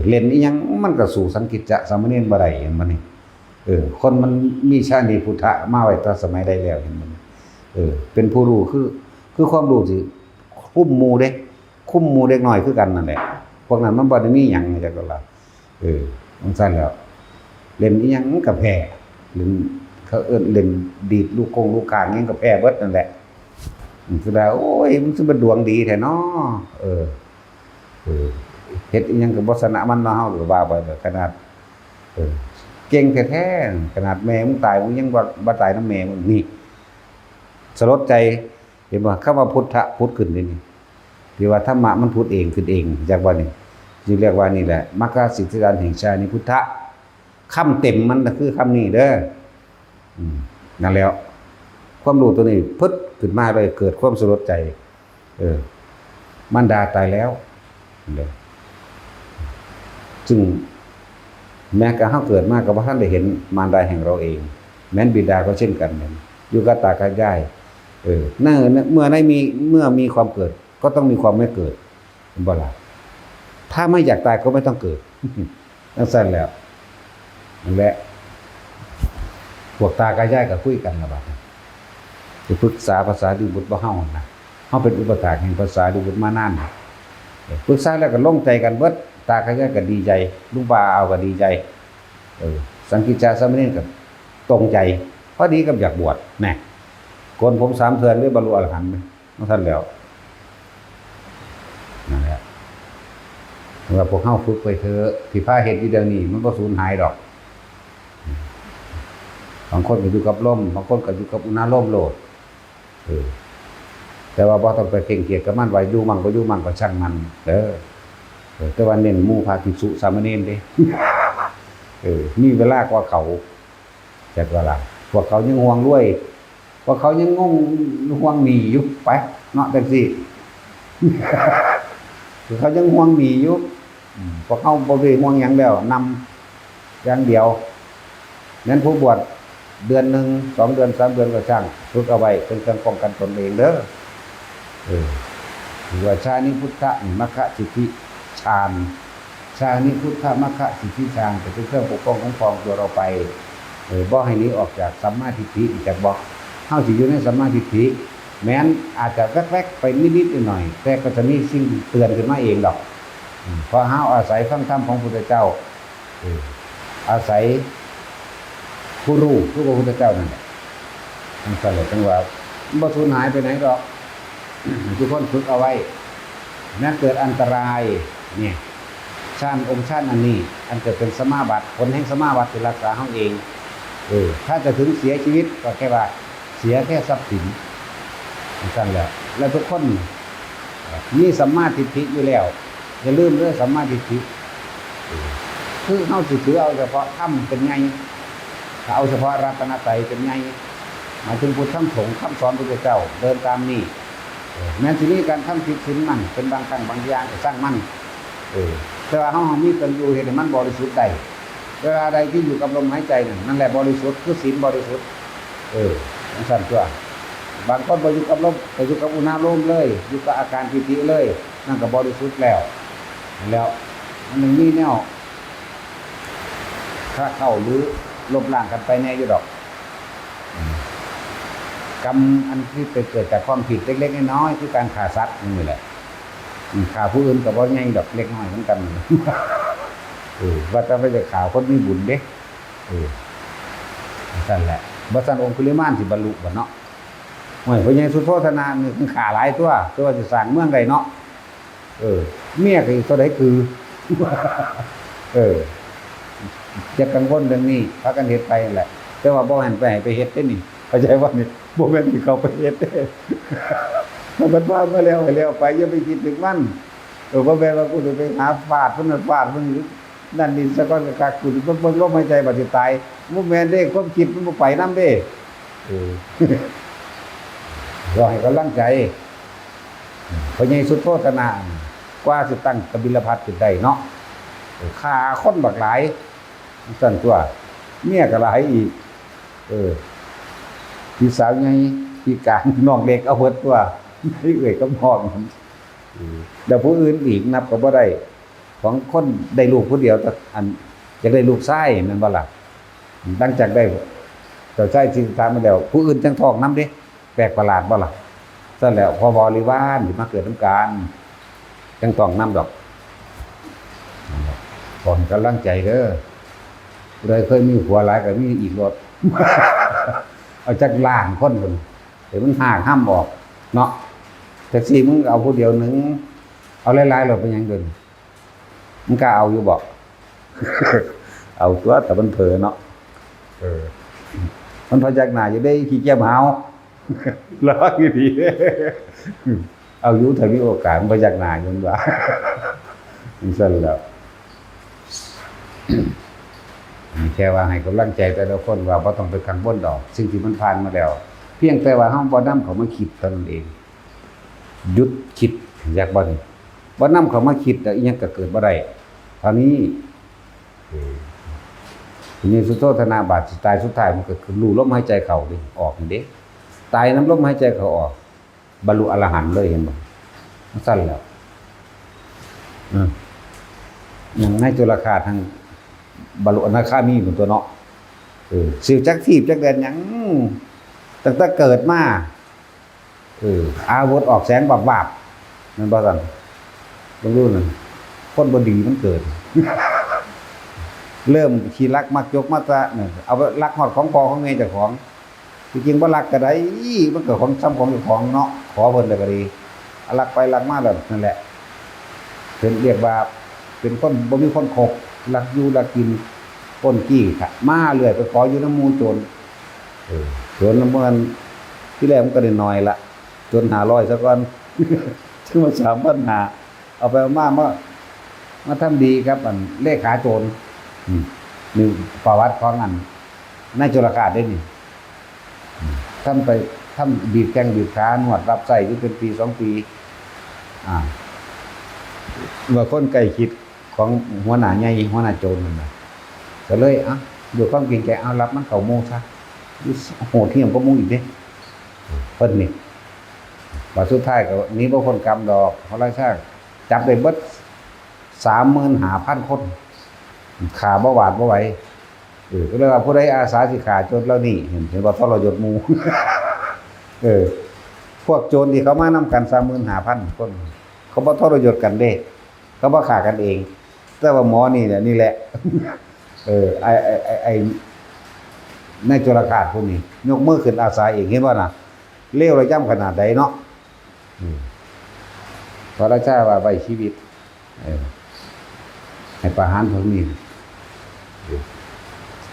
เล่นอีหยังมันก็สู่สังกิจจะสามเณรบ่ได้เห็นบ่นี่คนมันมีชาติพุทธะมาไว้ตั้งสมัยใดแล้วเห็นบ่เป็นผู้รู้คือความรู้สิคุ้มหมู่เด็กน้อยคือกันนั่นแหละพวกนั้นมันบ่ได้มีหยังจักล่ะมันซั่นแล้วเล่นอีหยังก็แพ้เล่นเขาเล่นดีดลูกกลางหยังก็แพ้เบิดนั่นแหละคือว่าโอ้ยมันสิบ่ดวงดีแท้เนาะเฮ็ดอีหยังก็บ่ชนะมันเนาะเฮาก็ว่าไปแบบขนาดเก่งแท้ๆขนาดแม่มึงตายมึงยังบ่ตายนำแม่มึงนี่สลดใจเห็นบ่คำว่าพุทธะพุทธขึ้นนี่ที่ว่าธรรมะมันพุทธเองขึ้นเองจากว่านี่จึงเรียกว่านี่แหละมรรคสิทธิการแห่งชาตินิพุทธะคำเต็มมันก็คือคำนี้เด้อนั่นแล้วความรู้ตัวนี้พึดขึ้นมาเลยเกิดความสลดใจมารดาตายแล้วซึ่งแม้กระทั่งเกิดมาก็บ่ทันได้เห็นมารดาแห่งเราเองแม้นบิดาก็เช่นกันอยู่กับตากับยายเมื่อมีความเกิดก็ต้องมีความไม่เกิดบ่ล่ะถ้าไม่อยากตายก็ไม่ต้องเกิดนั่นสั่นแล้วนั่นแหละพวกตากับยายก็คุยกันล่ะบัดสิปรึกษาภาษาดิบุตรบ่เฮานะเฮาเป็นอุปถากแห่งภาษาดิบุตรมานานปรึกษาแล้วก็ลงใจกันเบิดตากับยายก็ดีใจลุงป้าเอาก็ดีใจสังกิจจาสามเณรก็ตรงใจพอดีกับอยากบวชแน่โกนผม3 เทือนเลยบรรลุอรหันต์นั่นท่านแล้วนั่นแหละว่าพวกเฮาฝึกไปเถอะที่พาเฮ็ดอยู่เดี๋ยวนี้มันบ่สูญหายดอกบางคนก็อยู่กับลมบางคนก็อยู่กับอุณหภูมิโลดแต่ว่าบ่ต้องไปเคร่งเครียดกับมันไว้อยู่มั่งบ่อยู่มั่งก็ช่างมันเด้อแต่ว่าเน้นหมู่พระภิกษุสามเณรเด้มีเวลากว่าเขาจักว่าล่ะพวกเขายังห่วงรวยพวกเขายังงงห่วงหนี้อยู่ไปเนาะจังซี่เขายังห่วงหนี้อยู่พวกเขาบ่ได้ห่วงหยังแล้วนำอย่างเดียวนั้นผู้บวชเดือนหนึ่ง2 เดือน3 เดือนก็ช่างฝึกเอาไว้เป็นเครื่องป้องกันตนเองเด้อว่าชานิพุทธะมัคคะสิทธิฌานชานิพุทธะมัคคะสิทธิฌานจะเป็นเครื่องปกป้องคุ้มครองตัวเราไปบ่ให้หนีออกจากสัมมาทิฏฐิจากบ่เฮาสิอยู่ในสัมมาทิฏฐิแม้นอาจจะแวกๆไปนิดๆหน่อยๆแต่ก็จะมีสิ่งเตือนขึ้นมาเองดอกเพราะเฮาอาศัยฟังธรรมของพระพุทธเจ้าอาศัยผู้รู้คือพระพุทธเจ้านั่นแหละทั้งนั้นแหละจังว่าบ่สูญหายไปไหนดอกทุกคนฝึกเอาไว้แม้เกิดอันตรายเนี่ยชาติองค์ชาติอันนี้อันเกิดเป็นสมาบัติผลแห่งสมาบัติรักษาเฮาเองถ้าจะถึงเสียชีวิตก็แค่ว่าเสียแค่ทรัพย์สินนั่นแหละแล้วทุกคนมีสัมมาทิฏฐิอยู่แล้วอย่าลืมเรื่องสัมมาทิฏฐิคือเฮาสิถือเอาเฉพาะธรรมเป็นไงถ้าเอาเฉพาะรัตนตรัยเป็นไงหมายถึงพุทธธรรมสงฆ์คำสอนพระพุทธเจ้าเดินตามนี้แม้ทีนี้การทำผิดศีลมันเป็นบางครั้งบางอย่างก็สร้างมันแต่ว่าเฮามีกันอยู่เฮ็ดให้มันบริสุทธิ์ได้เวลาใดที่อยู่กับลมหายใจนั่นแหละบริสุทธิ์คือศีลบริสุทธิ์จังซั่นตัวบางคนบ่อยู่กับลมไปอยู่กับอุณหภูมิเลยอยู่กับอาการปิติเลยนั่นก็บริสุทธิ์แล้วมันมีแนวถ้าเข้าหรือลบล้างกันไปแน่อยู่ดอกกรรมอันที่เกิดจากความผิดเล็กๆน้อยๆคือการฆ่าสัตว์นี่แหละฆ่าผู้อื่นก็บ่ใหญ่ดอกเล็กน้อยเหมือนกันว่าจะไปฆ่าคนมีบุญเด้นั่นแหละบ่ซั่นองคุลิมานสิบรรลุบ่เนาะโอ้ยพระใหญ่สุโธทนานี่ฆ่าหลายตัวว่าสิสร้างเมืองได้เนาะ เมียก็อีกเท่าใดคือ เออจะกังวลเรื่องนี้พากันเฮ็ดไปนั่นแหละแต่ว่าบ่หันไปให้ไปเฮ็ดเด้นี่เข้าใจว่านี่บ่แม่นสิเข้าไปเฮ็ดเด้ มันผ่านมาแล้วให้แล้วไปอย่าไปคิดถึงมันบ่แม่นว่ากูสิไปหาฟาดเพิ่นฟาดเพิ่นนั่นนี่ซะก่อนก็กักกูสิเบิ่งลมหายใจบัดสิตายบ่แม่นเด้ความคิดมันบ่ไปนำเด้เออ รอให้กำลังใจพอใหญ่สุดโทษนากว่าสิตั้งกบิลพัฒน์ขึ้นได้เนาะฆ่าคนบักหลายสั่นตัวเมียก็หลายอีกพี่สาวใหญ่พี่กลางน้องเล็กเอาเบิดตัวพี่เอ้ยก็พ่อมันแต่ผู้อื่นอีกนับก็บ่ได้ของคนได้ลูกผู้เดียวแต่อันอยากได้ลูกชายแม่นบ่ล่ะตั้งจากได้เจ้าชายสิตามมาแล้วผู้อื่นจังท้องนำเด้แปลกประหลาดบ่ล่ะซั่นแล้วพอบริวารสิมาเกิดนำกันจังต้องนำดอกขอให้กำลังใจเด้อผู้ใดเคยมีผัวหลายก็มีอีกรถ เอาจักล้านคนพุ่นให้มันหากห้ามออกเนาะแท็กซี่มึงเอาผู้เดียวนึงเอาหลายๆรถเป็นหยังเกินมึงกล้าเอาอยู่บ่ เอาตัวแต่มันเผลอเนาะมันพยักหน้าอยู่ได้ขี้เกียจหาว ล้ออยู่ดี เอาอยู่ถ้ามีโอกาสมันพยักหน้าอยู่ว่า มันสั่นแล้ว แค่ว่าให้กำลังใจแต่ละคนว่าบ่ต้องไปกังวลดอกสิ่งที่มันผ่านมาแล้วเพียงแต่ว่าเฮาบ่นำเขามาคิดเท่านั้นเองหยุดคิดอยากบ่นี่บ่นำเขามาคิดแล้วอีหยังก็เกิดบ่ได้เท่านี้ทีนี้สุโธธนาบาดสิตายสุดท้ายมันก็คือรู้ลมหายใจเข้าดิออกนี่เด้ตายน้ำลมหายใจเข้าออกบรรลุอรหันต์เลยเห็นบ่มันสั่นแล้วอย่างในจุลคาทางบรรลุอนาคามีเป็นตัวเนาะสิวจักทีบจักแดนหยังตั้งแต่เกิดมาอาวุธออกแสงบาบๆนั่นบ่ซั่นต้องรู้นั่นคนบ่ดีมันเกิด เริ่มขี้รักมักยกมาซะนั่นเอารักฮอดของพ่อของแม่เจ้าของจริงๆบ่รักก็ได้มันก็ของซ้ำของเจ้าของเนาะขอเพิ่นได้ก็ดีรักไปรักมาแล้วนั่นแหละเพิ่นเรียกว่าเป็นคนบ่มีคนคบรักอยู่รักกินป้นกี้ค่ะมาเรื่อยไปขออยู่น้ำมูลโจรโจรน้ำมันที่แรกมันก็ได้น้อยละจน500ซะก่อน ถึงมา3,500เอาไปมาทำดีครับอันเลขาโจรนี่ประวัติของอันนายจุลกาศได้นี่ทำบีบแข้งบีบขานวดรับใส่อยู่เป็นปี2ปีว่าคนใกล้คิดของหัวหน้าใหญ่หัวหน้าโจรนั่นน่ะก็เลยด้วยความเกรงใจเอารับมันเข้าโมงซะโหดเหี้ยมกว่าหมู่อีกเด้เพิ่นนี่ว่าสุดท้ายก็หนีบ่พ้นกรรมดอกเพราะราชาจับได้เบิด 35,000 คนฆ่าบ่หวาดบ่ไหวก็เลยว่าผู้ใดอาสาสิฆ่าโจรแล้วนี่เห็นว่าทรยศหมู่ พวกโจรที่เขามานำกัน 35,000 คนเขาบ่ทรยศกันเด้เขาบ่ฆ่ากันเองแต่ว่าหมอนี่เนี่ยนี่แหละ ไอ้ในจุลกาศพวกนี้ยกมือขึ้นอาสาเองเห็นบ่น่ะเลวระย่ำขนาดใดเนาะพระราชาว่าไว้ชีวิตให้ประหารพวกนี้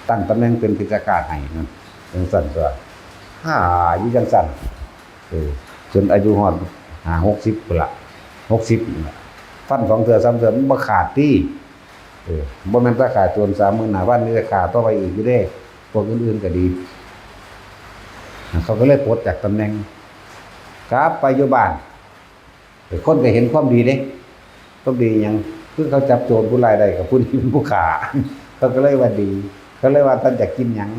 ตั้งตำแหน่งเป็นพิจารณาให้นั่นจังสั่นตัวอยู่จังสั่นจนอายุฮอด60พุ่นล่ะ60น่ะฟัน2เทื่อ3เทื่อมันบ่ขาดติบ่แม่นแต่ขาดโจร35,000นี่จะขาดต่อไปอีกอยู่เด้พวกอื่นๆก็ดีเขาก็เลยปลดจากตำแหน่งกลับไปอยู่บ้านคนก็เห็นความดีเด้ความดีหยังคือเขาจับโจรผู้ร้ายได้กับผู้นี้เป็นผู้ฆ่าเขาก็เลยว่าดีเขาเลยว่าท่านอยากกินหยัง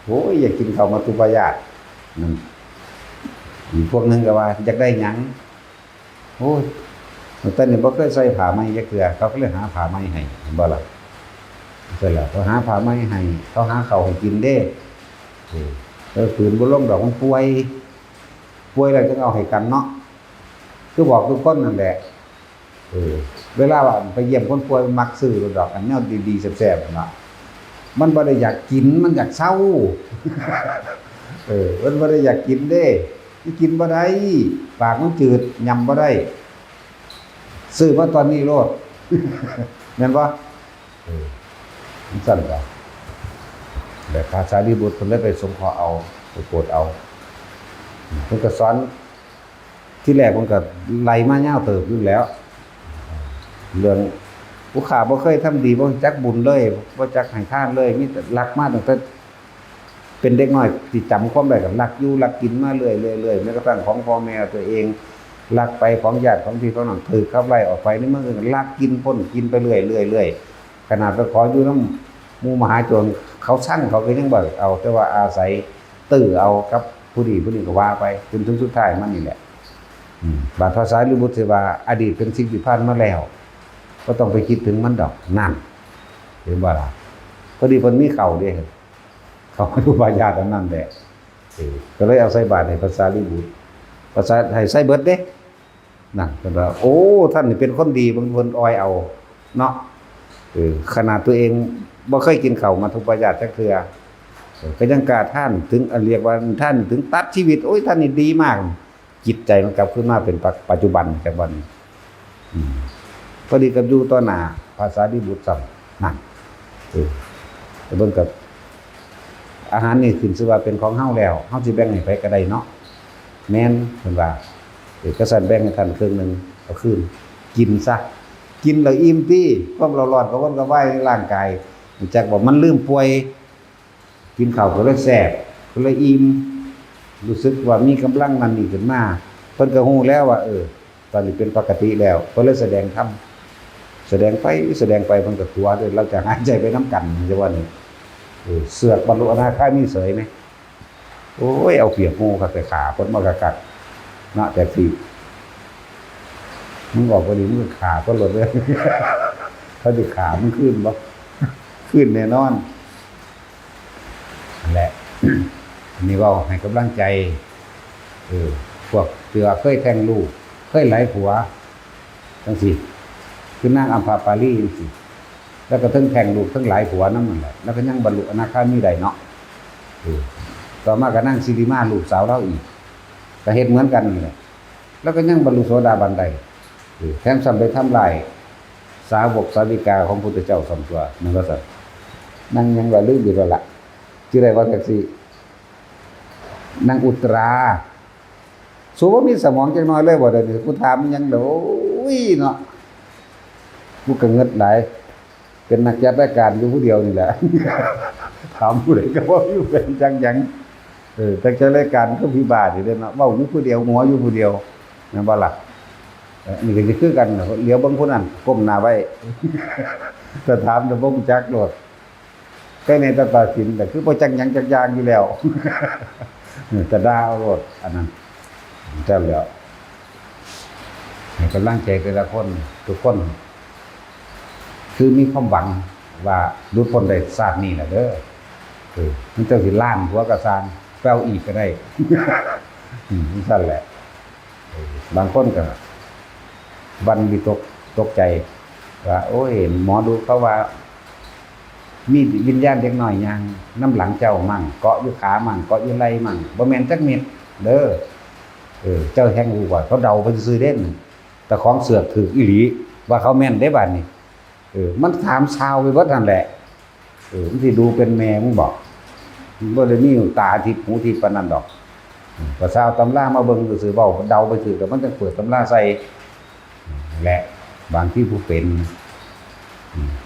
โอ้ยอยากกินข้าวมัทุปายาตนั่นอีกพวกนึงก็ว่าอยากได้หยังโอ้ยแต่นี่บ่เคยใส่ผ้าไหมจักเทื่อเขาก็เลยหาผ้าไหมให้เห็นบ่ล่ะเสร็จแล้วเขาหาผ้าไหมให้เขาหาข้าวให้กินเด้ฝืนบ่ลงดอกมันป่วยแล้วจึงเอาให้กันเนาะคือบอกทุกคนนั่นแหละเวลาว่าไปเยี่ยมคนป่วยมักซื้อดอกอันแนวดีๆแซ่บๆเนาะมันบ่ได้อยากกินมันอยากเศร้า มันบ่ได้อยากกินเด้กินบ่ได้ปากมันจืดยำบ่ได้ ซื้อมาตอนนี้โลด แม่นบ่มันสั่นก็แต่พระสารีบุตรเพิ่นเลยไปสงเคราะห์เอาไปโปรดเอาเพิ่นก็สอนที่แรกเพิ่นก็ไล่มายาวเติบอยู่แล้วเรื่องผู้ข้าบ่เคยทำดีบ่จักบุญเลยบ่จักให้ทานเลยมีแต่รักมาตั้งแต่เป็นเด็กน้อยที่จำความได้ก็รักอยู่รักกินมาเรื่อยๆแม้กระทั่งของพ่อแม่ตัวเองรักไปของญาติของพี่ของน้องถือขับไล่ออกไปนี่มันก็รักกินพ่นกินไปเรื่อยๆขนาดไปขออยู่นำหมู่มหาชนเขาสั่งเขาก็ยังบ่เอาแต่ว่าอาศัยตื้อเอากับผู้ดีก็ว่าไปจนถึงสุดท้ายมันนี่แหละบาดภาษาหรือบุตรสิว่าอดีตเป็นสิ่งที่ผ่านมาแล้วก็ต้องไปคิดถึงมันดอกนั่นเห็นบ่ล่ะพอดีเพิ่นมีเข้าเด้เขาครูบาญาติอันนั้นแหละก็เลยเอาใส่บาตรให้ภาษาลิบุตรภาษาให้ใส่เบิดเด้นั่นเพิ่นว่าโอ้ท่านนี่เป็นคนดีเพิ่นอ้อยเอาเนาะขนาดตัวเองบ่เคยกินข้าวมาทุกประญาติจักเทื่อก็ยังกล้าท่านถึงเรียกว่าท่านถึงตัดชีวิตโอ้ยท่านนี่ดีมากจิตใจมันกลับขึ้นมาเป็นปัจจุบันแต่บัดนี้พอดีกับอยู่ต่อหน้าภาษาลิบุตรซ้ำนั่นแต่เบิ่งกับอาหารนี่ขึ้นชื่อว่าเป็นของเฮาแล้วเฮาสิแบ่งให้ไผก็ได้เนาะแม่นเพิ่นว่าก็สั่นแบ่งให้ท่านครึ่งนึงเอาคืนกินซะกินแล้วอิ่มติความเราร้อนก็วนก็ว่ายในร่างกายจักว่ามันลืมป่วยกินข้าวก็เลยแซ่บก็เลยอิ่มรู้สึกว่ามีกำลังนั่นนี่ขึ้นมาเพิ่นก็ฮู้แล้วว่าตอนนี้เป็นปกติแล้วเพิ่นเลยแสดงธรรมแสดงไปเพิ่นก็ตัวด้วยเราจะหายใจไปนำกันจังว่านี่เสือกบรรลุอนาคามีเสยไหมโอ้ยเอาเปรียบงูครับแต่ขาพ้นมากระกัดนะแต่ที่มึงบอกว่าดีมึงขาก็หลุดเลยถ้าดิขามันขึ้นบ่ขึ้นแน่นอนแหละนี่ว่าให้กำลังใจพวกเสือเคยแทงลูกเคยไหลผัวจังสิคือนางอัมพาปาลีจังสิแล้วก็ทั้งแทงลูกทั้งหลายผัวนั่นแหละแล้วก็ยังบรรลุอนาคามีได้เนาะต่อมาก็นั่งสิริมาลูกสาวเราอีกก็เฮ็ดเหมือนกันนี่แหละแล้วก็ยังบรรลุโสดาบันได้แถมซ้ำไปทำลายสาวกสาวิกาของพุทธเจ้าสมตัวนั่นก็สัตว์นั่งยังว่าลืมอยู่แล้วล่ะชื่ออะไรว่าแท็กซี่นางอุตราสูว่ามีสมองจังน้อยเลยบ่ได้กูถามยังโดยเนาะกูก็เงิดหลายเป็นนักจัดรายการอยู่ผู้เดียวนี่แหละถามผู้ใดก็ว่าอยู่เป็นจังยังแต่จัดรายการก็พิบาทอยู่เด้เนาะเว้าอยู่ผู้เดียวหัวอยู่ผู้เดียวแม่นบ่ล่ะนี่ก็สิคือกันเลี้ยวเบิ่งผู้นั้นก้มหน้าไว้ถ้าถามจะบ่รู้จักโลดใกล้ในตาตาสินแต่คือบ่จักหยังจักอย่างอยู่แล้วจะด่าเอาโลดอันนั้นจังแล้วให้กำลังใจแต่ละคนทุกคนคือมีความหวังว่าหลุดพ้นได้ชาตินี้แหละเด้อมันจะสิล้านหัวกระซานแปลวอีกก็ได้นั่นแหละบางคนก็วันวิตกใจว่าโอ้ยหมอดูเขาว่ามีวิญญาณเด็กน้อยยังน้ำหลังเจ้ามั่งเกาะอยู่ขามั่งเกาะอยู่ไหล่มั่งบ่แม่นจักเม็ดเด้อเจ้าแห่งรู้ว่าเขาเดาไปซื่อเด่นแต่ของเสือกถืออีหลีว่าเขาแม่นได้บัดนี้มันถามชาวไปเบิดนั่นแหละมันสิดูเป็นแม่มึงบอกบ่ได้มีตาทิพย์หูทิพย์ปานนั้นดอกภาษาตำรามาเบิ่งซื่อๆเว้าเดาไปซื่อแต่มันจะเปิดตำราใส่และบางที่ผู้เป็น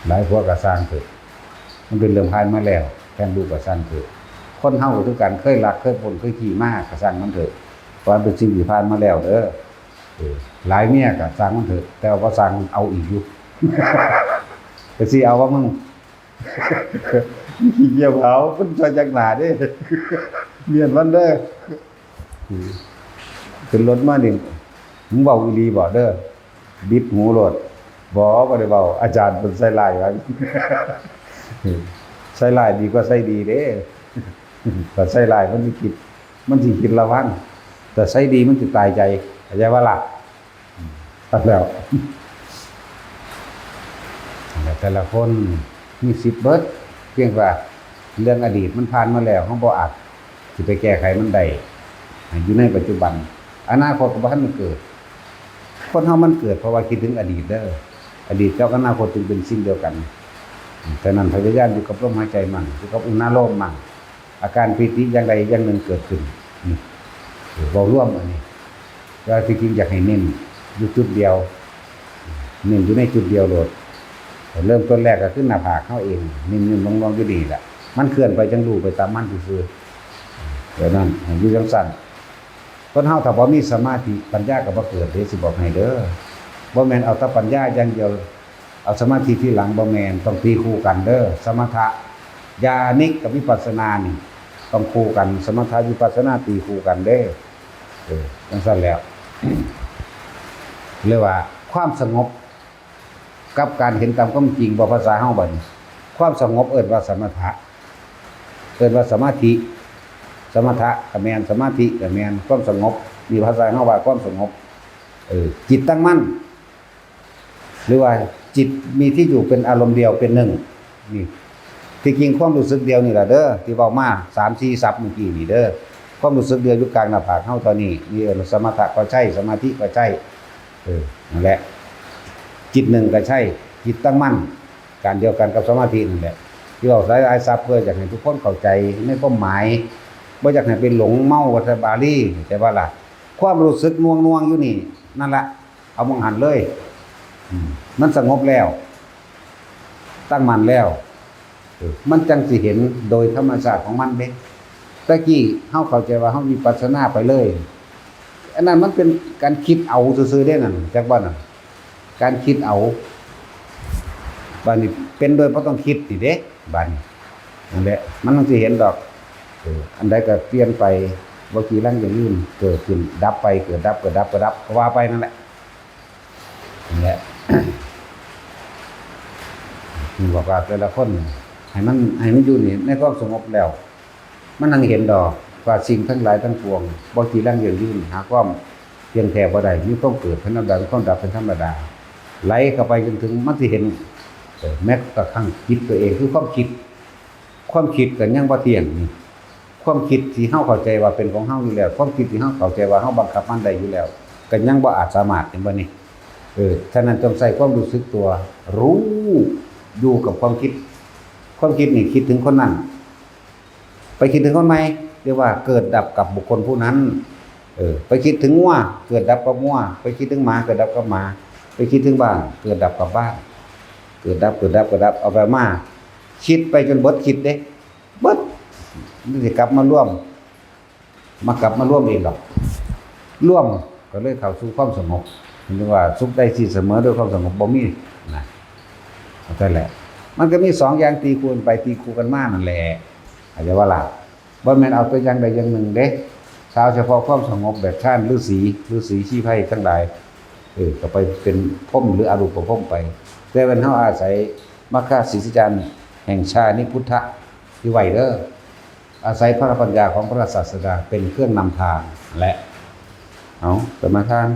หลายพวกก็สร้างเถิดมันเป็นเรื่องผ่านมาแล้วแทนลูกก็สร้างเถิดคนเฮาก็คือกันเคยรักเคยปนเคยขี้มากก็สร้างมันเถิดเพราะมันเป็นสิ่งที่ผ่านมาแล้วเด้อหลายเมียก็สร้างมันเถิดแต่ว่าสร้างเอาอีกอยู่ก็สิเอาว่ามึงขี้เกียจเอาเพิ่นช่วยจักหน้าเด้เมียนมันเด้อขึ้นรถมานี่มึงเว้าอีหลีบ่เด้อบิดหูโลดบ่ได้เว้าอาจารย์เพิ่นใส่ร้ายไว้ใส่ร้ายดีกว่าใส่ดีเด้ถ้าใส่ร้ายมันสิคิดระวังแต่ใส่ดีมันสิตายใจเข้าใจว่าล่ะตัดแล้วแต่ละคนมีสิทธิ์เบิดเพียงว่าเรื่องอดีตมันผ่านมาแล้วเฮาบ่อาจสิไปแก้ไขมันได้อยู่ในปัจจุบันอนาคตก็บ่ทันเกิด คนเฮามันเกิดเพราะว่าคิดถึงอดีตเด้ออดีตกับอนาคตจึงเป็นสิ่งเดียวกันแต่นั้นพยายามอยู่กับลมหายใจมั่นอยู่กับอุณหภูมิมั่นอาการปิติอย่างใดอย่างหนึ่งเกิดขึ้นนี่เว้าร่วมอันนี้ว่าที่จริงอยากให้เน้นอยู่จุดเดียวเน้นอยู่ในจุดเดียวโลดเริ่มต้นแรกก็คือหน้าผากเฮาเองนิ่มๆลงๆอยู่ดีแหละมันเคลื่อนไปจังรู้ไปตามมันซื่อๆเดี๋ยวนั้นอยู่จังซั่นคนเฮาถ้าบ่มีสมาธิปัญญาก็บ่เกิดเด้สิบอกให้เด้อบ่แม่นเอาแต่ปัญญาอย่างเดียวเอาสมาธิที่หลังบ่แม่นต้องตีคู่กันเด้อสมถะญาณิกกับวิปัสสนานี่ต้องคู่กันสมถะวิปัสสนาตีคู่กันเด้จังซั่นแล้ว เรียกว่าความสงบกับการเห็นตามความจริงบ่ภาษาเฮาบัดนี้ความสงบเอิ้นว่าสมถะเอิ้นว่าสมาธิสมถะก็แม่นสมาธิก็แม่นความสงบมีภาษาเฮาว่าความสงบจิตตั้งมั่นหรือว่าจิตมีที่อยู่เป็นอารมณ์เดียวเป็นหนึ่งนี่ที่จริงความรู้สึกเดียวนี่แหละเด้อที่เว้ามา 3-4 ศัพท์เมื่อกี้นี่เด้อความรู้สึกเดียวอยู่กลางหน้าผากเฮาตอนนี้นี่สมถะก็ใช่สมาธิก็ใช่นั่นแหละจิตหนึ่งก็ใช่จิตตั้งมั่นการเดียวกันกับสมาธินั่นแหละที่เราใช้หลายศัพท์เพื่ออยากให้ทุกคนเข้าใจในความหมายบ่อยากให้เป็นหลงเมาวัฏบาลีใช่ป่ะล่ะความรู้สึกน่วงๆอยู่นี่นั่นละเอามองหันเลยมันสงบแล้วตั้งมั่นแล้วมันจังสิเห็นโดยธรรมชาติของมันเด้ตะกี้เฮาเข้าใจว่าเฮาวิปัสสนาไปเลยอันนั้นมันเป็นการคิดเอาซื่อๆเด้นั่นจักบ่น่ะการคิดเอาบัดนี้เป็นโดยบ่ต้องคิดนี่เด้บัดนี้นั่นแหละมันต้องสิเห็นดอกอันใดก็เปลี่ยนไปบ่กี่ลังอย่างอื่นเกิดขึ้นดับไปเกิดดับเกิดดับเกิดดับก็ว่าไปนั่นแหละนี่แหละ นี่บอกว่าแต่ละคนให้มันอยู่นี่ในความสงบแล้วมันนั่งเห็นดอกว่าสิ่งทั้งหลายทั้งปวงบ่กี่ลังอย่างอื่นหาความเพียงแท้บ่ได้มีความเกิดเป็นธรรมดามีความดับเป็นธรรมดาไหลเข้าไปจนถึงมันสิเห็นแม้กระทั่งจิตตัวเองคือความคิดก็ยังบ่เที่ยงนี่ความคิดที่เฮาเข้าใจว่าเป็นของเฮาอยู่แล้วความคิดที่เฮาเข้าใจว่าเฮาบังคับมันได้อยู่แล้วก็ยังบ่อาจสามารถเห็นบ่นี่ฉะนั้นต้องใส่ความรู้สึกตัวรู้อยู่กับความคิดนี่คิดถึงคนนั้นไปคิดถึงคนใหม่เรียกว่าเกิดดับกับบุคคลผู้นั้นไปคิดถึงงัวเกิดดับกับงัวไปคิดถึงหมาเกิดดับกับหมาไปคิดถึงบ้านเกิดดับกับบ้านเกิดดับเอาไปมาคิดไปจนเบิดคิดเด้เบิดมันสิกลับมาร่วมเองหรอกร่วมก็เลยเข้าสู่ความสงบเรียกว่าสุขได้ที่เสมอด้วยความสงบบ่มีนะนั่นแหละมันก็มี2อย่างตีคูณไปตีคูกันมานั่นแหละอาจจะว่าล่ะบ่แม่นเอาตัวอย่างใดอย่างหนึ่งเด้ชาวเฉพาะความสงบแบบท่านฤาษีชี้ไพ่ทั้งหลายก็ไปเป็นพรหมหรืออรูปพรหมไปแต่วันเฮาอาศัยมรรคสีสิจารย์แห่งชานิพุทธะที่ไหวเด้ออาศัยพระปัญญาของพระศาสดาเป็นเครื่องนำทางและเอาสมาทาน